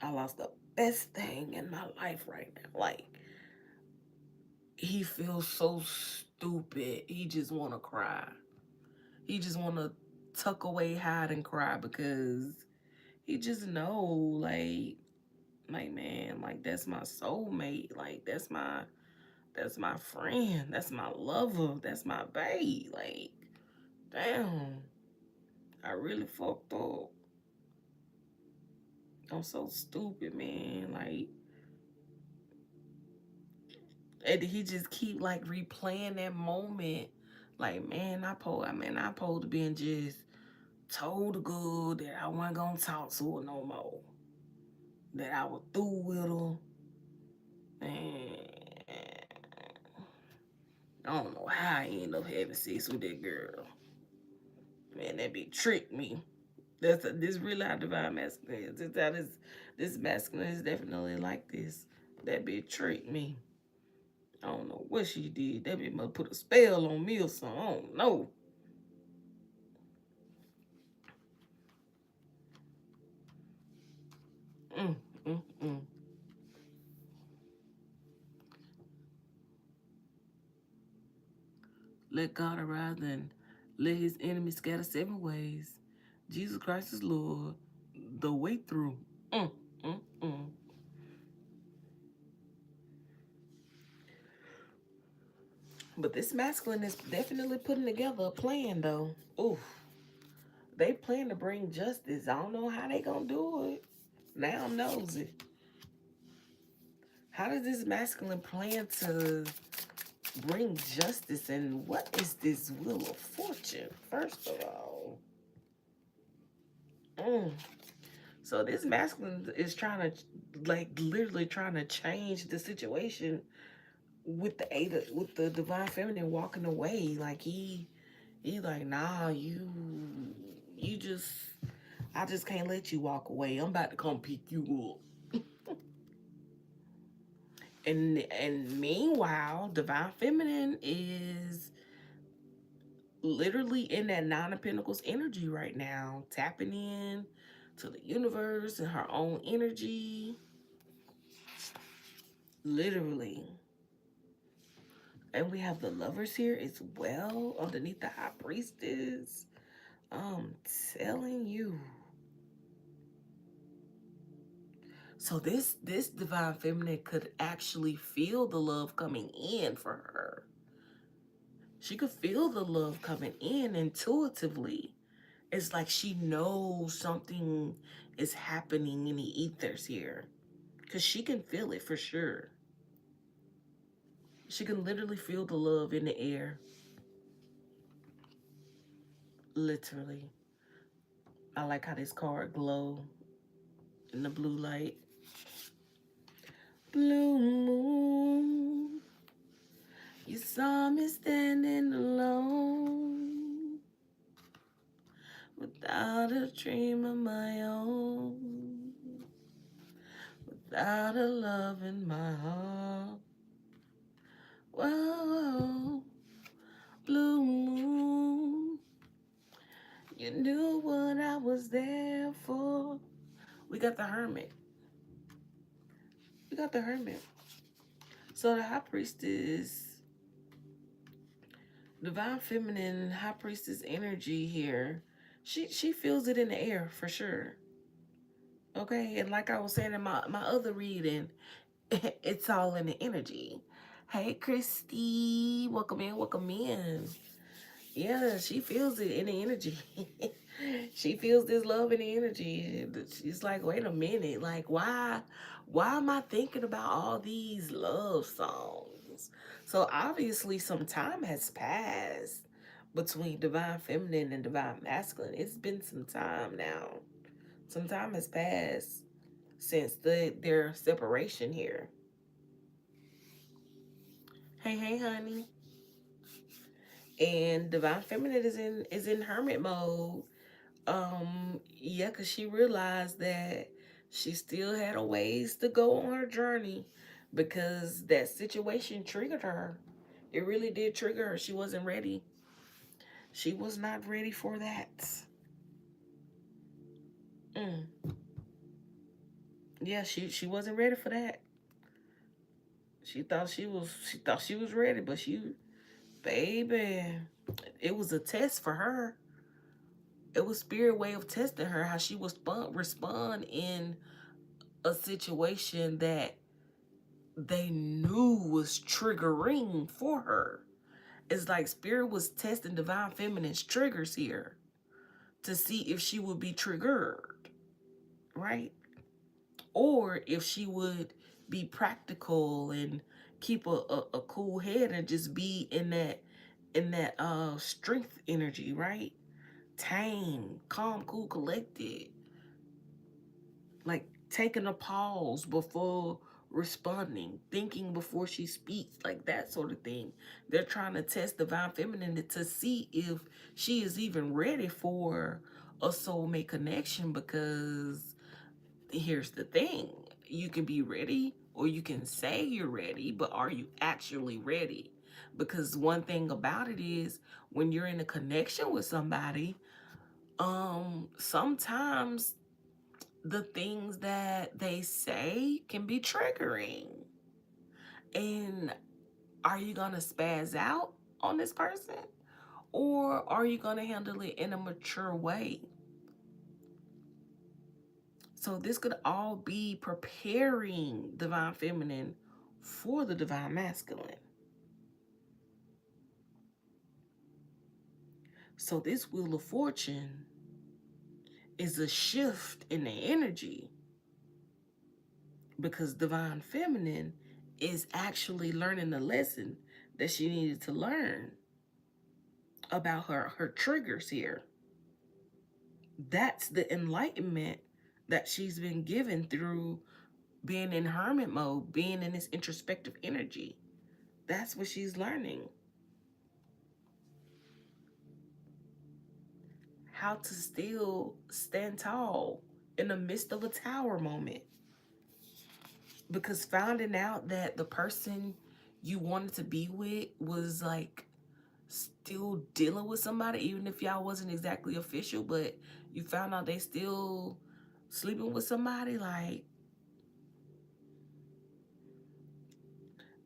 Speaker 1: I lost the best thing in my life right now. Like, he feels so stupid. He just want to cry. He just want to tuck away, hide, and cry, because he just know, like, man, like, that's my soulmate. Like, that's my friend. That's my lover. That's my babe. Like, damn, I really fucked up. I'm so stupid, man. Like, and he just keep, like, replaying that moment. Like, man, I supposed to been just told good that I wasn't gonna talk to her no more. That I was through with her. And I don't know how I ended up having sex with that girl. Man, that bitch tricked me. This really how divine masculine is. This masculine is definitely like this. That bitch tricked me. I don't know what she did. That bitch must put a spell on me or something. I don't know. Mm, mm, mm. Let God arise and let his enemies scatter 7 ways. Jesus Christ is Lord. The way through. Mm, mm, mm. But this masculine is definitely putting together a plan, though. Oof. They plan to bring justice. I don't know how they gonna do it. Now I'm nosy. How does this masculine plan to bring justice, and what is this wheel of fortune, first of all? Mm. So this masculine is trying to, like, literally trying to change the situation with with the divine feminine walking away. Like he like, nah, you just, I just can't let you walk away. I'm about to come pick you up. And meanwhile, divine feminine is literally in that Nine of Pentacles energy right now, tapping in to the universe and her own energy. Literally. And we have the lovers here as well underneath the high priestess. I'm telling you. So this divine feminine could actually feel the love coming in for her. She could feel the love coming in intuitively. It's like she knows something is happening in the ethers here. Because she can feel it for sure. She can literally feel the love in the air. Literally. I like how this card glow in the blue light. Blue moon, you saw me standing alone without a dream of my own, without a love in my heart. Whoa, blue moon, you knew what I was there for. We got the Hermit. We got the Hermit. So the High Priestess, Divine Feminine High Priestess energy here, she feels it in the air for sure. Okay, and like I was saying in my other reading, it's all in the energy. Hey, Christy, welcome in, welcome in. Yeah, she feels it in the energy. She feels this love in the energy. She's like, wait a minute, like why am I thinking about all these love songs? So obviously some time has passed between divine feminine and divine masculine. It's been some time now. Some time has passed since their separation here. Hey, hey, honey. And divine feminine is in hermit mode. Yeah, because she realized that she still had a ways to go on her journey because that situation triggered her. It really did trigger her. She wasn't ready. She was not ready for that. Mm. Yeah, she wasn't ready for that. She thought she was ready, but baby, it was a test for her. It was spirit way of testing her how she was respond in a situation that they knew was triggering for her. It's like spirit was testing divine feminine's triggers here to see if she would be triggered, right? Or if she would be practical and keep a cool head and just be in that strength energy, right? Tame, calm, cool, collected. Like taking a pause before responding, thinking before she speaks, like that sort of thing. They're trying to test divine feminine to see if she is even ready for a soulmate connection because here's the thing. you can be ready, or you can say you're ready, but are you actually ready? Because one thing about it is, when you're in a connection with somebody, sometimes the things that they say can be triggering. And are you gonna spaz out on this person, or are you gonna handle it in a mature way? So this could all be preparing divine feminine for the divine masculine. So this wheel of fortune is a shift in the energy, because divine feminine is actually learning the lesson that she needed to learn about her triggers here. That's the enlightenment that she's been given through being in hermit mode, being in this introspective energy. That's what she's learning. How to still stand tall in the midst of a tower moment. Because finding out that the person you wanted to be with was like still dealing with somebody, even if y'all wasn't exactly official, but you found out they still sleeping with somebody, like,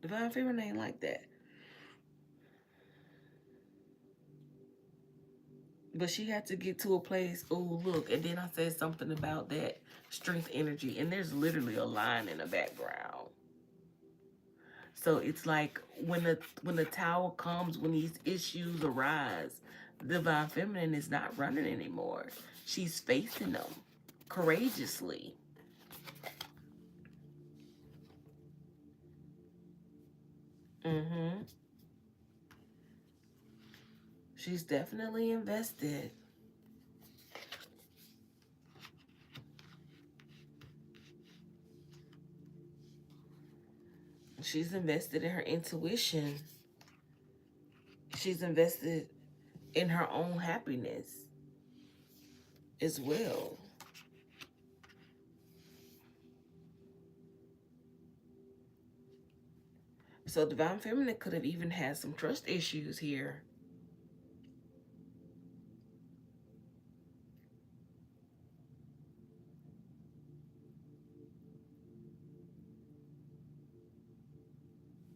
Speaker 1: divine feminine ain't like that. But she had to get to a place, oh, look, and then I said something about that strength energy, and there's literally a line in the background. So it's like when the tower comes, when these issues arise, divine feminine is not running anymore. She's facing them courageously. Mm-hmm. She's definitely invested. She's invested in her intuition. She's invested in her own happiness as well. So divine feminine could have even had some trust issues here.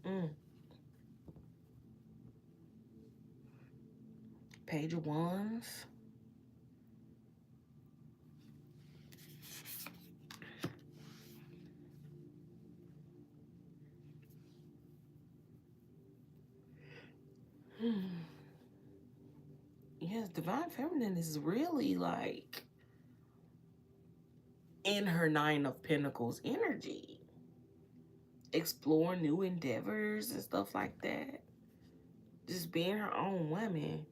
Speaker 1: Mm. Page of Wands. Hmm. Yes, divine feminine is really like in her Nine of Pentacles energy, exploring new endeavors and stuff like that. Just being her own woman,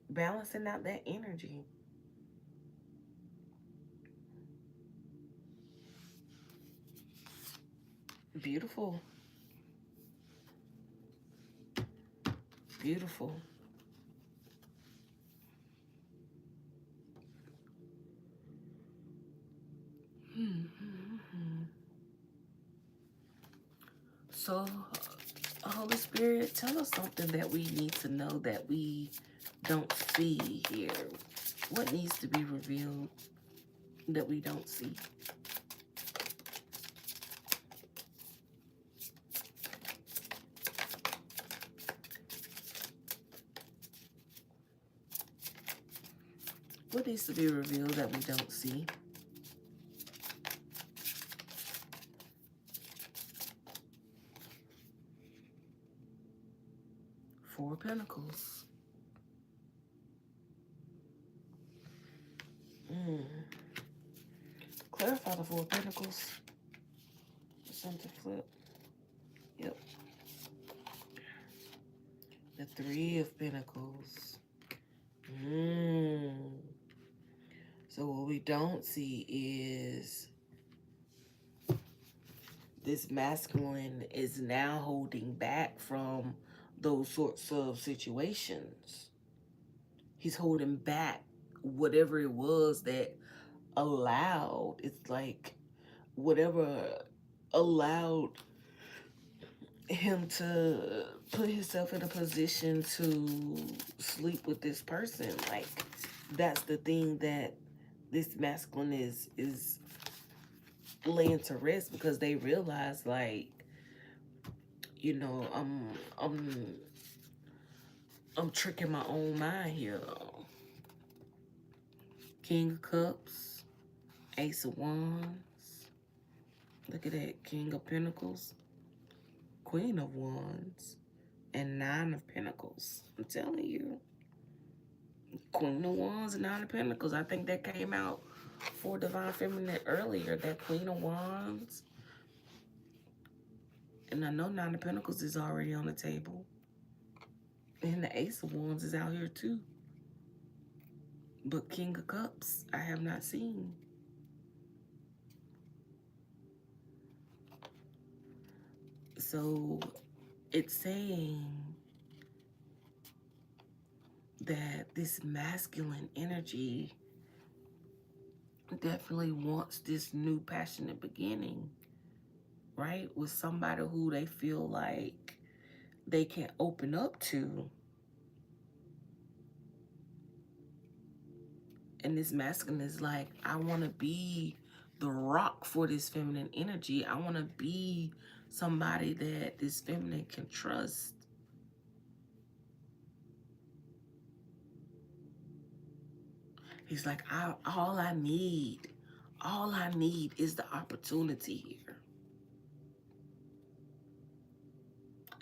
Speaker 1: balancing out that energy. Beautiful. Beautiful. So, Holy Spirit, tell us something that we need to know that we don't see here. What needs to be revealed that we don't see? What needs to be revealed that we don't see? Four of Pentacles. Mm. Clarify the Four of Pentacles. Something flip. Yep. The Three of Pentacles. So what we don't see is this masculine is now holding back from those sorts of situations. He's holding back whatever it was that allowed, it's like whatever allowed him to put himself in a position to sleep with this person. Like, that's the thing that this masculine is laying to rest, because they realize, like, you know, I'm tricking my own mind here. King of Cups, Ace of Wands. Look at that. King of Pentacles, Queen of Wands, and Nine of Pentacles. I'm telling you. Queen of Wands and Nine of Pentacles. I think that came out for Divine Feminine earlier. That Queen of Wands. And I know Nine of Pentacles is already on the table. And the Ace of Wands is out here too. But King of Cups, I have not seen. So it's saying that this masculine energy definitely wants this new passionate beginning, right? With somebody who they feel like they can open up to. And this masculine is like, I want to be the rock for this feminine energy. I want to be somebody that this feminine can trust. He's like, all I need is the opportunity here.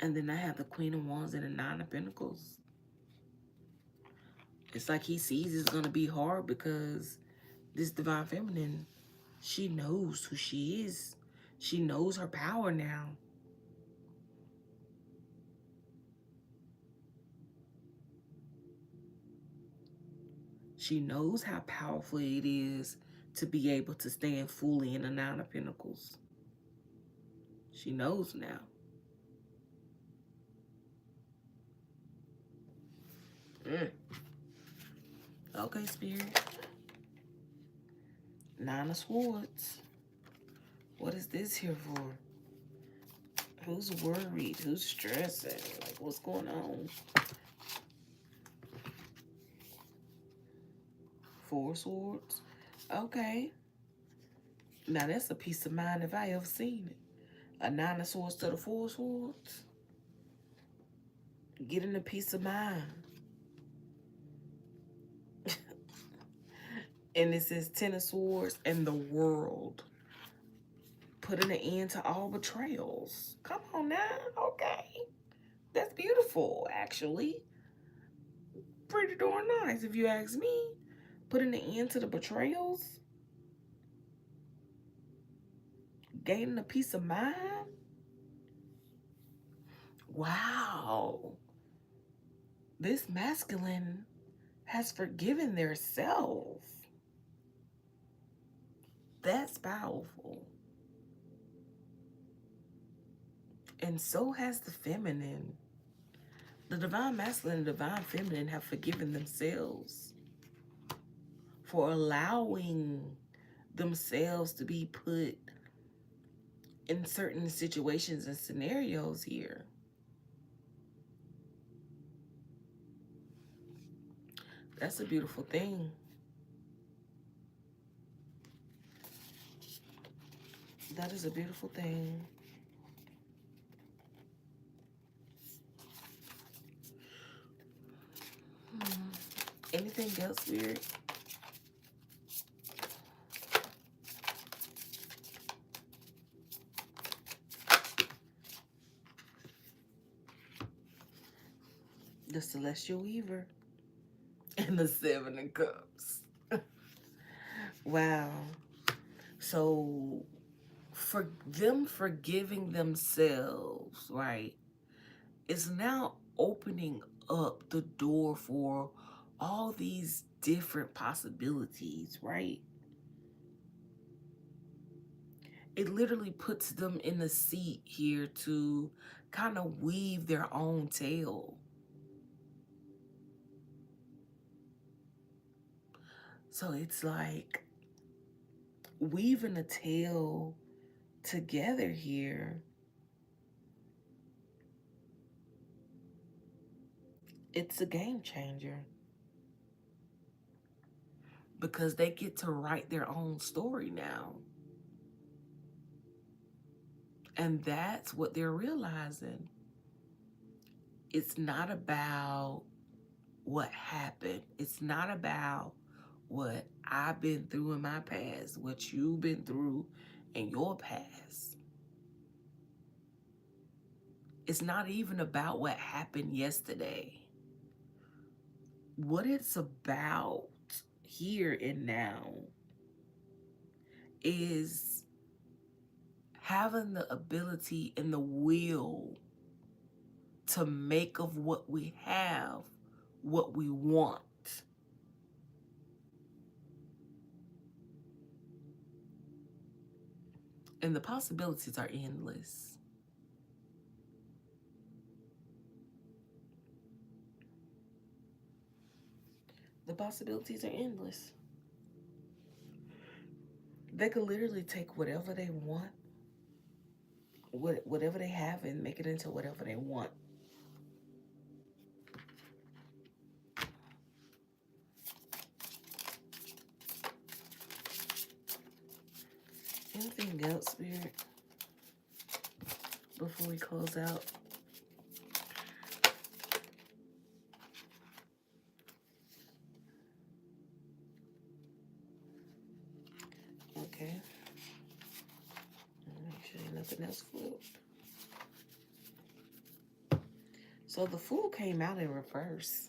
Speaker 1: And then I have the Queen of Wands and the Nine of Pentacles. It's like he sees it's going to be hard, because this Divine Feminine, she knows who she is. She knows her power now. She knows how powerful it is to be able to stand fully in the Nine of Pentacles. She knows now. Okay, Spirit. Nine of Swords. What is this here for? Who's worried? Who's stressing? Like, what's going on? Four Swords. Okay. Now, that's a peace of mind if I ever seen it. A Nine of Swords to the Four Swords. Getting a peace of mind. And it says Ten of Swords and the World. Putting an end to all betrayals. Come on now. Okay. That's beautiful, actually. Pretty darn nice, if you ask me. Putting an end to the betrayals. Gaining a peace of mind. Wow. This masculine has forgiven their self. That's powerful. And so has the feminine. The divine masculine and divine feminine have forgiven themselves for allowing themselves to be put in certain situations and scenarios here. That's a beautiful thing. That is a beautiful thing. Anything else, Spirit? The Celestial Weaver and the Seven of Cups. Wow. So for them forgiving themselves, right, is now opening up the door for all these different possibilities, right? It literally puts them in the seat here to kind of weave their own tale. So it's like weaving a tale together here, it's a game changer because they get to write their own story now. And that's what they're realizing. It's not about what happened. It's not about what I've been through in my past, what you've been through in your past. It's not even about what happened yesterday. What it's about here and now is having the ability and the will to make of what we have what we want. And the possibilities are endless. The possibilities are endless. They could literally take whatever they want, whatever they have, and make it into whatever they want. Anything else, Spirit, before we close out? Okay. Make sure nothing else flipped. So the Fool came out in reverse.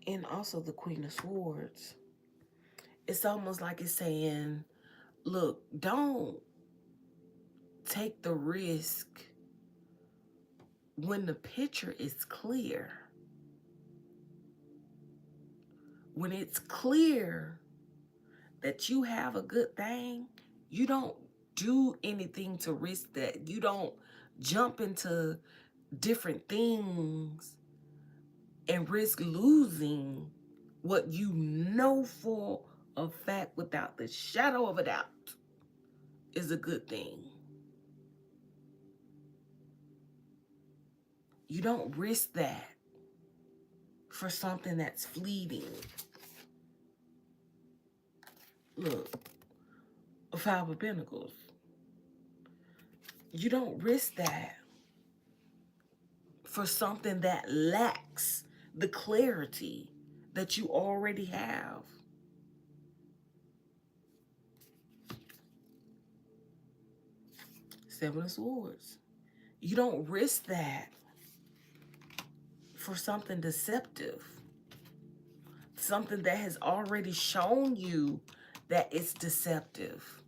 Speaker 1: And also the Queen of Swords. It's almost like it's saying, look, don't take the risk when the picture is clear. When it's clear that you have a good thing, you don't do anything to risk that. You don't jump into different things and risk losing what you know for a fact without the shadow of a doubt is a good thing. You don't risk that for something that's fleeting. Look, Five of Pentacles. You don't risk that for something that lacks the clarity that you already have. Seven of Swords. You don't risk that for something deceptive. Something that has already shown you that it's deceptive.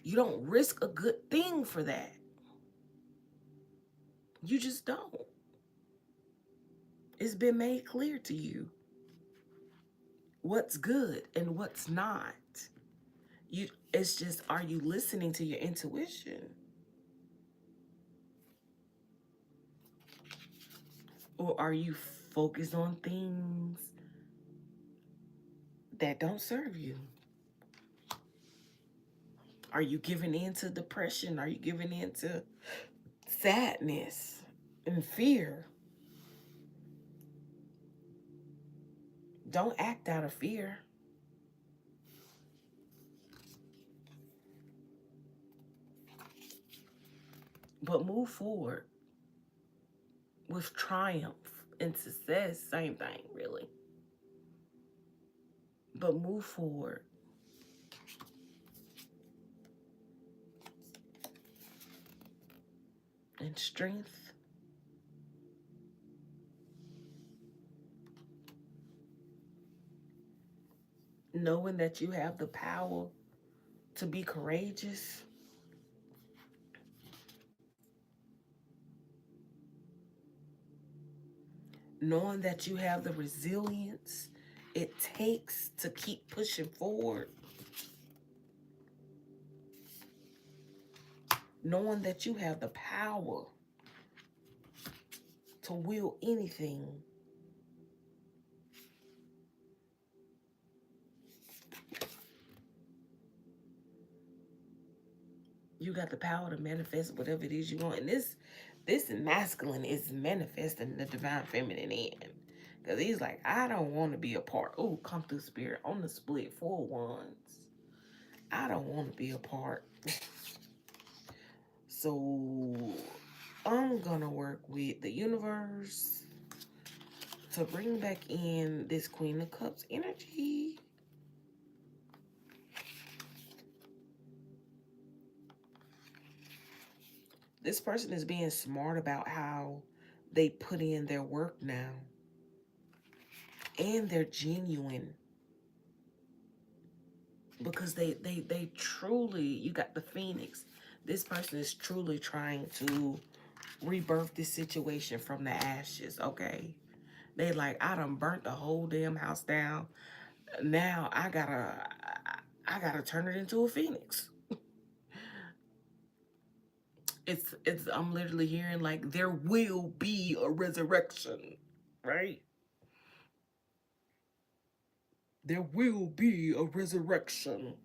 Speaker 1: You don't risk a good thing for that. You just don't. It's been made clear to you what's good and what's not. It's just, are you listening to your intuition? Or are you focused on things that don't serve you? Are you giving in to depression? Are you giving in to sadness and fear? Don't act out of fear. But move forward with triumph and success. Same thing, really. But move forward. In strength. Knowing that you have the power to be courageous. Knowing that you have the resilience it takes to keep pushing forward, knowing that you have the power to will anything. You got the power to manifest whatever it is you want. And this masculine is manifesting the divine feminine in. Because he's like, I don't want to be a part. Oh, come through spirit on the split 4 wands. I don't want to be a part. So I'm going to work with the universe to bring back in this Queen of Cups energy. This person is being smart about how they put in their work now. And they're genuine. Because they truly, you got the Phoenix. This person is truly trying to rebirth this situation from the ashes, okay? They like, I done burnt the whole damn house down. Now I gotta turn it into a Phoenix. It's I'm literally hearing like there will be a resurrection, right? There will be a resurrection.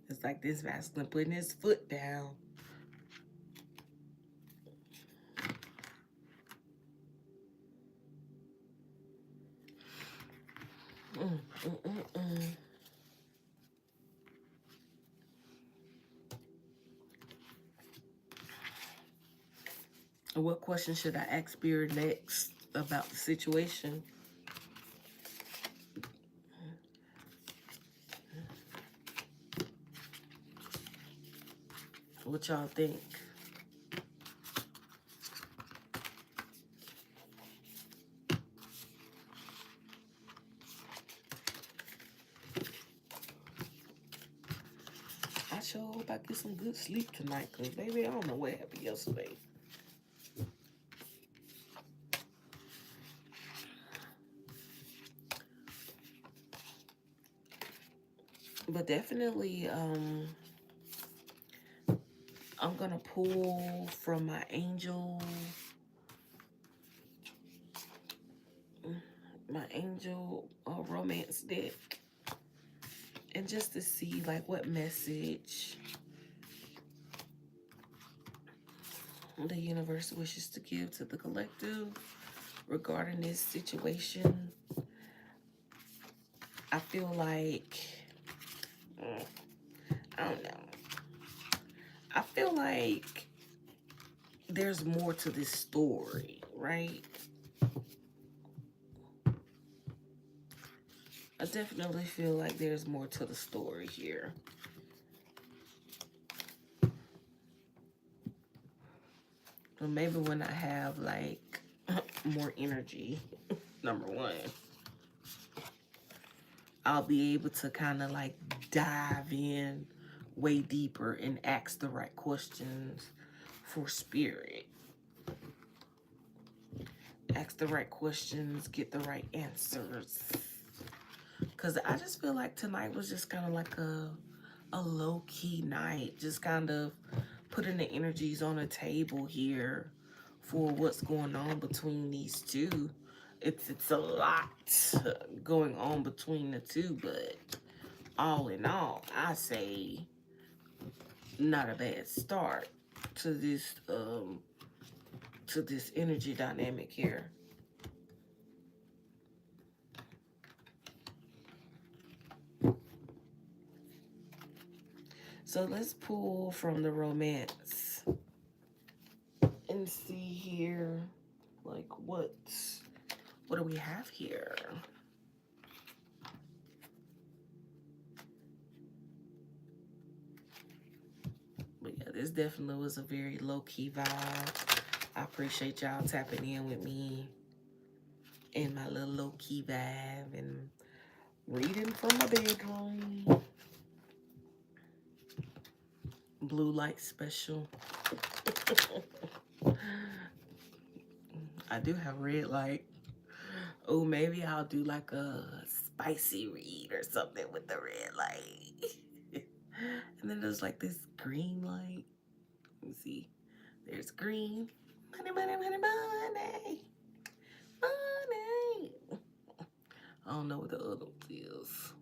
Speaker 1: It's like this masculine putting his foot down. What question should I ask Spirit next about the situation? What y'all think? I sure hope I get some good sleep tonight, because baby, I don't know what happened yesterday. But definitely, I'm gonna pull from my angel romance deck, and just to see like what message the universe wishes to give to the collective regarding this situation. I feel like, I don't know. I feel like there's more to this story, right? I definitely feel like there's more to the story here. So maybe when I have like more energy, number one, I'll be able to kind of like dive in way deeper and ask the right questions for spirit. Ask the right questions, get the right answers. Because I just feel like tonight was just kind of like a low-key night. Just kind of putting the energies on a table here for what's going on between these two. It's a lot going on between the two, but all in all, I say not a bad start to this energy dynamic here. So let's pull from the romance and see here, like what do we have here? But yeah, this definitely was a very low-key vibe. I appreciate y'all tapping in with me in my little low-key vibe and reading from my bedroom. Blue light special. I do have red light. Oh, maybe I'll do like a spicy read or something with the red light. And then there's like this green light. Let me see. There's green. Money, money, money, money. Money. I don't know what the other one is.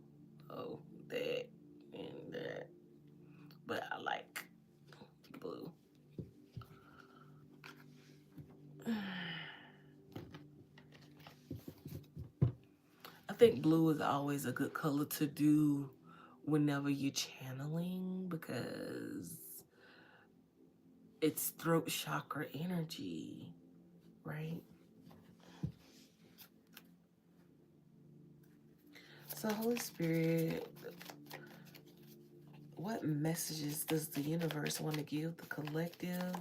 Speaker 1: Oh, that and that. But I like blue. I think blue is always a good color to do whenever you're channeling because it's throat chakra energy, right? So Holy Spirit, what messages does the universe want to give the collective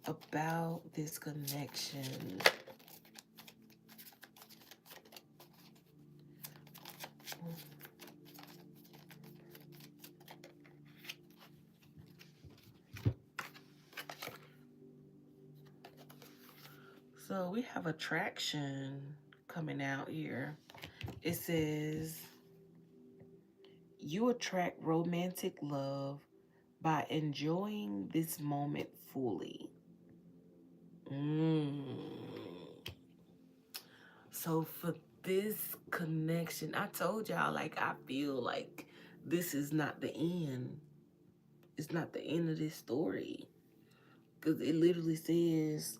Speaker 1: about this connection? So we have attraction coming out here. It says, you attract romantic love by enjoying this moment fully. So for this connection, I told y'all, like, I feel like this is not the end. It's not the end of this story. Because it literally says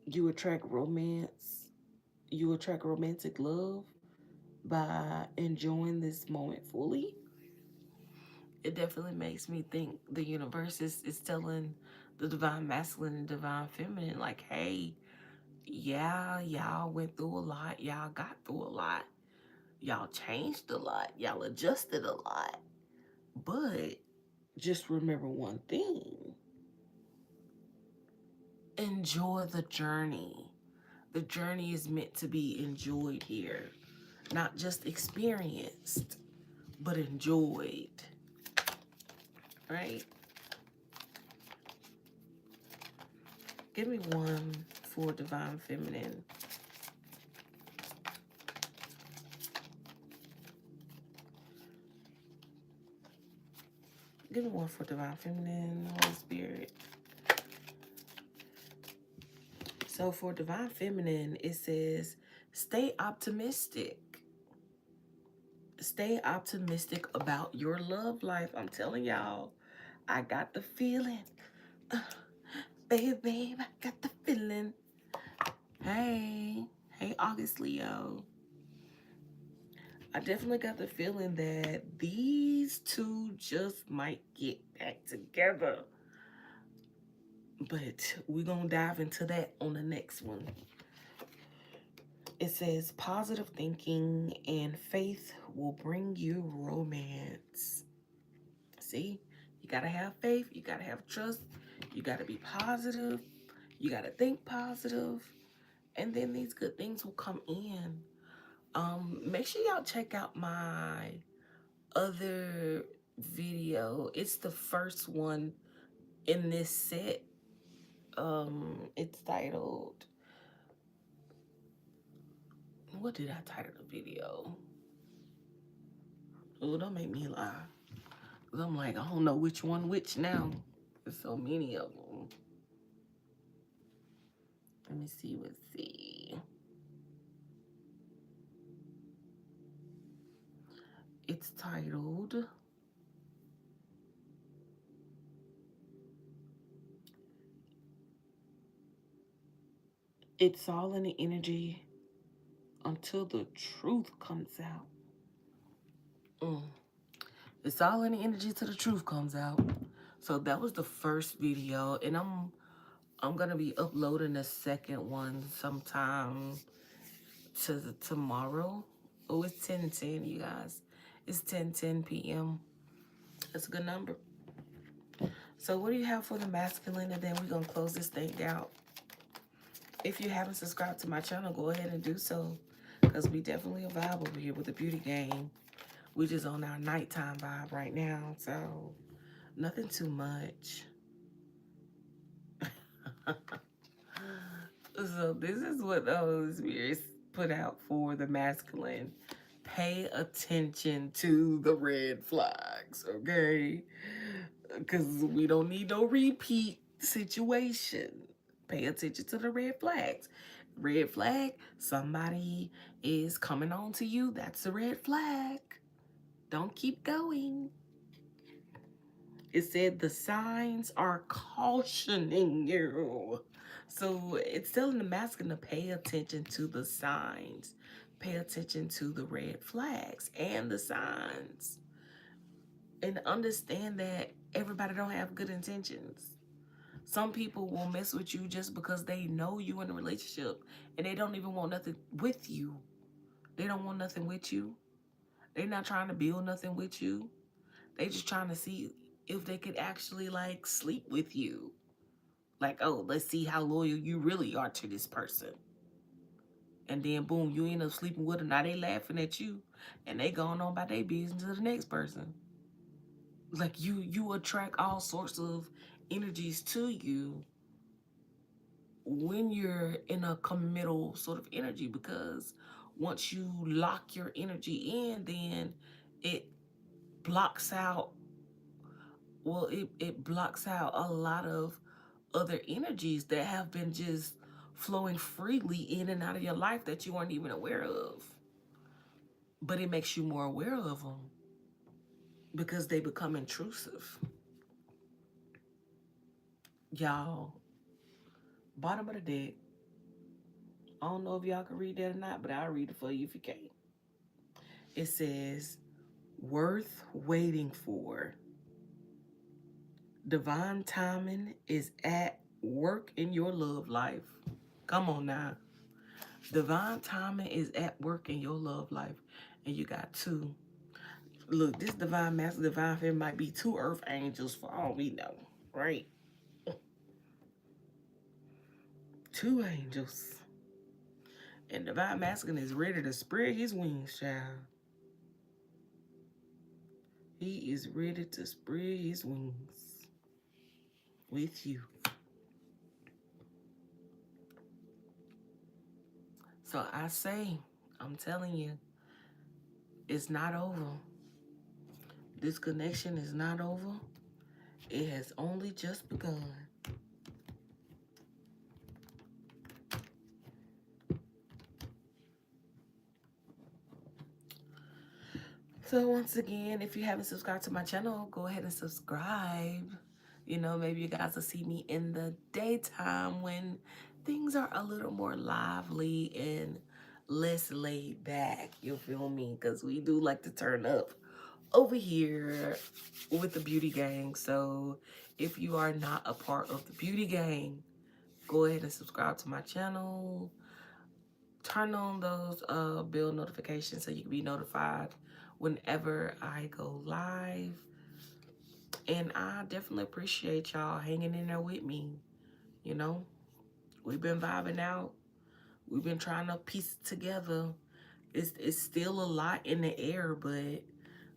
Speaker 1: you attract romance. You attract romantic love by enjoying this moment fully. It definitely makes me think the universe is telling the divine masculine and divine feminine, like, hey, yeah, y'all went through a lot. Y'all got through a lot. Y'all changed a lot. Y'all adjusted a lot. But just remember one thing. Enjoy the journey. The journey is meant to be enjoyed here. Not just experienced, but enjoyed. Right? Give me one for divine feminine. Give me one for divine feminine, Holy Spirit. So for divine feminine, it says, stay optimistic. Stay optimistic about your love life. I'm telling y'all, I got the feeling. Babe, I got the feeling. Hey, August Leo. I definitely got the feeling that these two just might get back together. But we're going to dive into that on the next one. It says, positive thinking and faith will bring you romance. See, you got to have faith. You got to have trust. You got to be positive. You got to think positive. And then these good things will come in. Make sure y'all check out my other video. It's the first one in this set. It's titled, what did I title the video? Oh, don't make me lie. Cause I'm like, I don't know which one which now. There's so many of them. Let me see, let's see. It's titled, It's All in the Energy Until the Truth Comes Out. It's all in the energy till the truth comes out. So that was the first video, and I'm gonna be uploading the second one sometime tomorrow. Oh, it's 10:10, you guys. It's 10:10 p.m. That's a good number. So what do you have for the masculine? And then we're gonna close this thing out. If you haven't subscribed to my channel, go ahead and do so, because we definitely a vibe over here with the beauty game. We just on our nighttime vibe right now, so nothing too much. So this is what the Holy Spirit put out for the masculine. Pay attention to the red flags, okay? Because we don't need no repeat situation. Pay attention to the red flags. Red flag, somebody is coming on to you. That's a red flag. Don't keep going. It said the signs are cautioning you. So it's telling the masculine to pay attention to the signs. Pay attention to the red flags and the signs. And understand that everybody don't have good intentions. Some people will mess with you just because they know you in a relationship and they don't even want nothing with you. They don't want nothing with you. They're not trying to build nothing with you. They just trying to see if they could actually like sleep with you. Like, oh, let's see how loyal you really are to this person. And then boom, you end up sleeping with them. Now they laughing at you and they going on about their business to the next person. Like you attract all sorts of energies to you when you're in a committal sort of energy, because once you lock your energy in, then it blocks out, well, it blocks out a lot of other energies that have been just flowing freely in and out of your life that you weren't even aware of. But it makes you more aware of them because they become intrusive. Y'all, bottom of the deck. I don't know if y'all can read that or not, but I'll read it for you if you can. It says, worth waiting for. Divine timing is at work in your love life. Come on now. Divine timing is at work in your love life. And you got two. Look, this divine master, divine feminine might be two earth angels for all we know, right? Two angels. And divine masculine is ready to spread his wings, child. He is ready to spread his wings with you. So I say, I'm telling you, it's not over. This connection is not over. It has only just begun. So once again, if you haven't subscribed to my channel, go ahead and subscribe. You know, maybe you guys will see me in the daytime when things are a little more lively and less laid back. You feel me? Because we do like to turn up over here with the beauty gang. So if you are not a part of the beauty gang, go ahead and subscribe to my channel. Turn on those bell notifications so you can be notified whenever I go live. And I definitely appreciate y'all hanging in there with me. You know, we've been vibing out. We've been trying to piece it together. It's still a lot in the air, but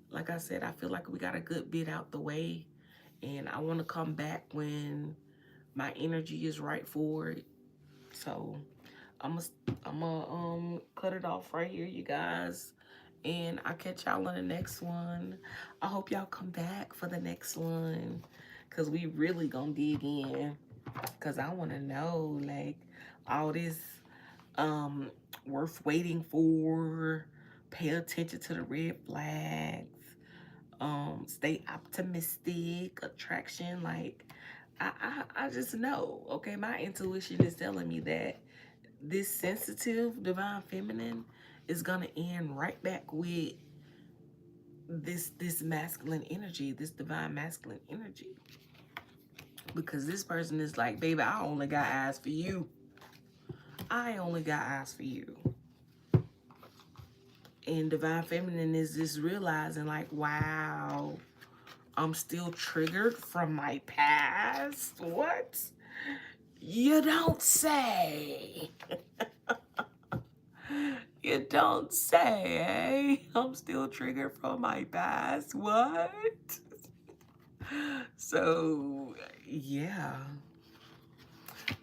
Speaker 1: like I said, I feel like we got a good bit out the way. And I want to come back when my energy is right for it. So I'm gonna cut it off right here, you guys. And I'll catch y'all on the next one. I hope y'all come back for the next one, because we really gonna dig in. Because I want to know, like, all this worth waiting for. Pay attention to the red flags. Stay optimistic. Attraction. Like, I just know. Okay, my intuition is telling me that this sensitive divine feminine is gonna end right back with this masculine energy, this divine masculine energy. Because this person is like, baby, I only got eyes for you. I only got eyes for you. And divine feminine is just realizing, like, wow, I'm still triggered from my past. What? You don't say. You don't say, eh? I'm still triggered from my past. What? So, yeah.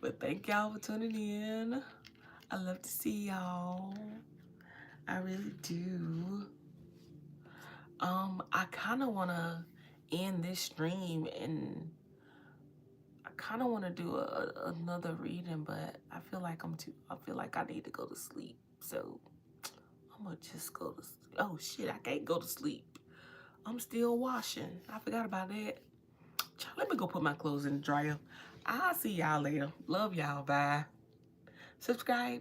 Speaker 1: But thank y'all for tuning in. I love to see y'all. I really do. I kind of want to end this stream, and I kind of want to do another reading, but I feel like I feel like I need to go to sleep. So I'm gonna just go to sleep. Oh shit, I can't go to sleep. I'm still washing. I forgot about that. Let me go put my clothes in the dryer. I'll see y'all later. Love y'all. Bye. Subscribe,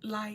Speaker 1: like.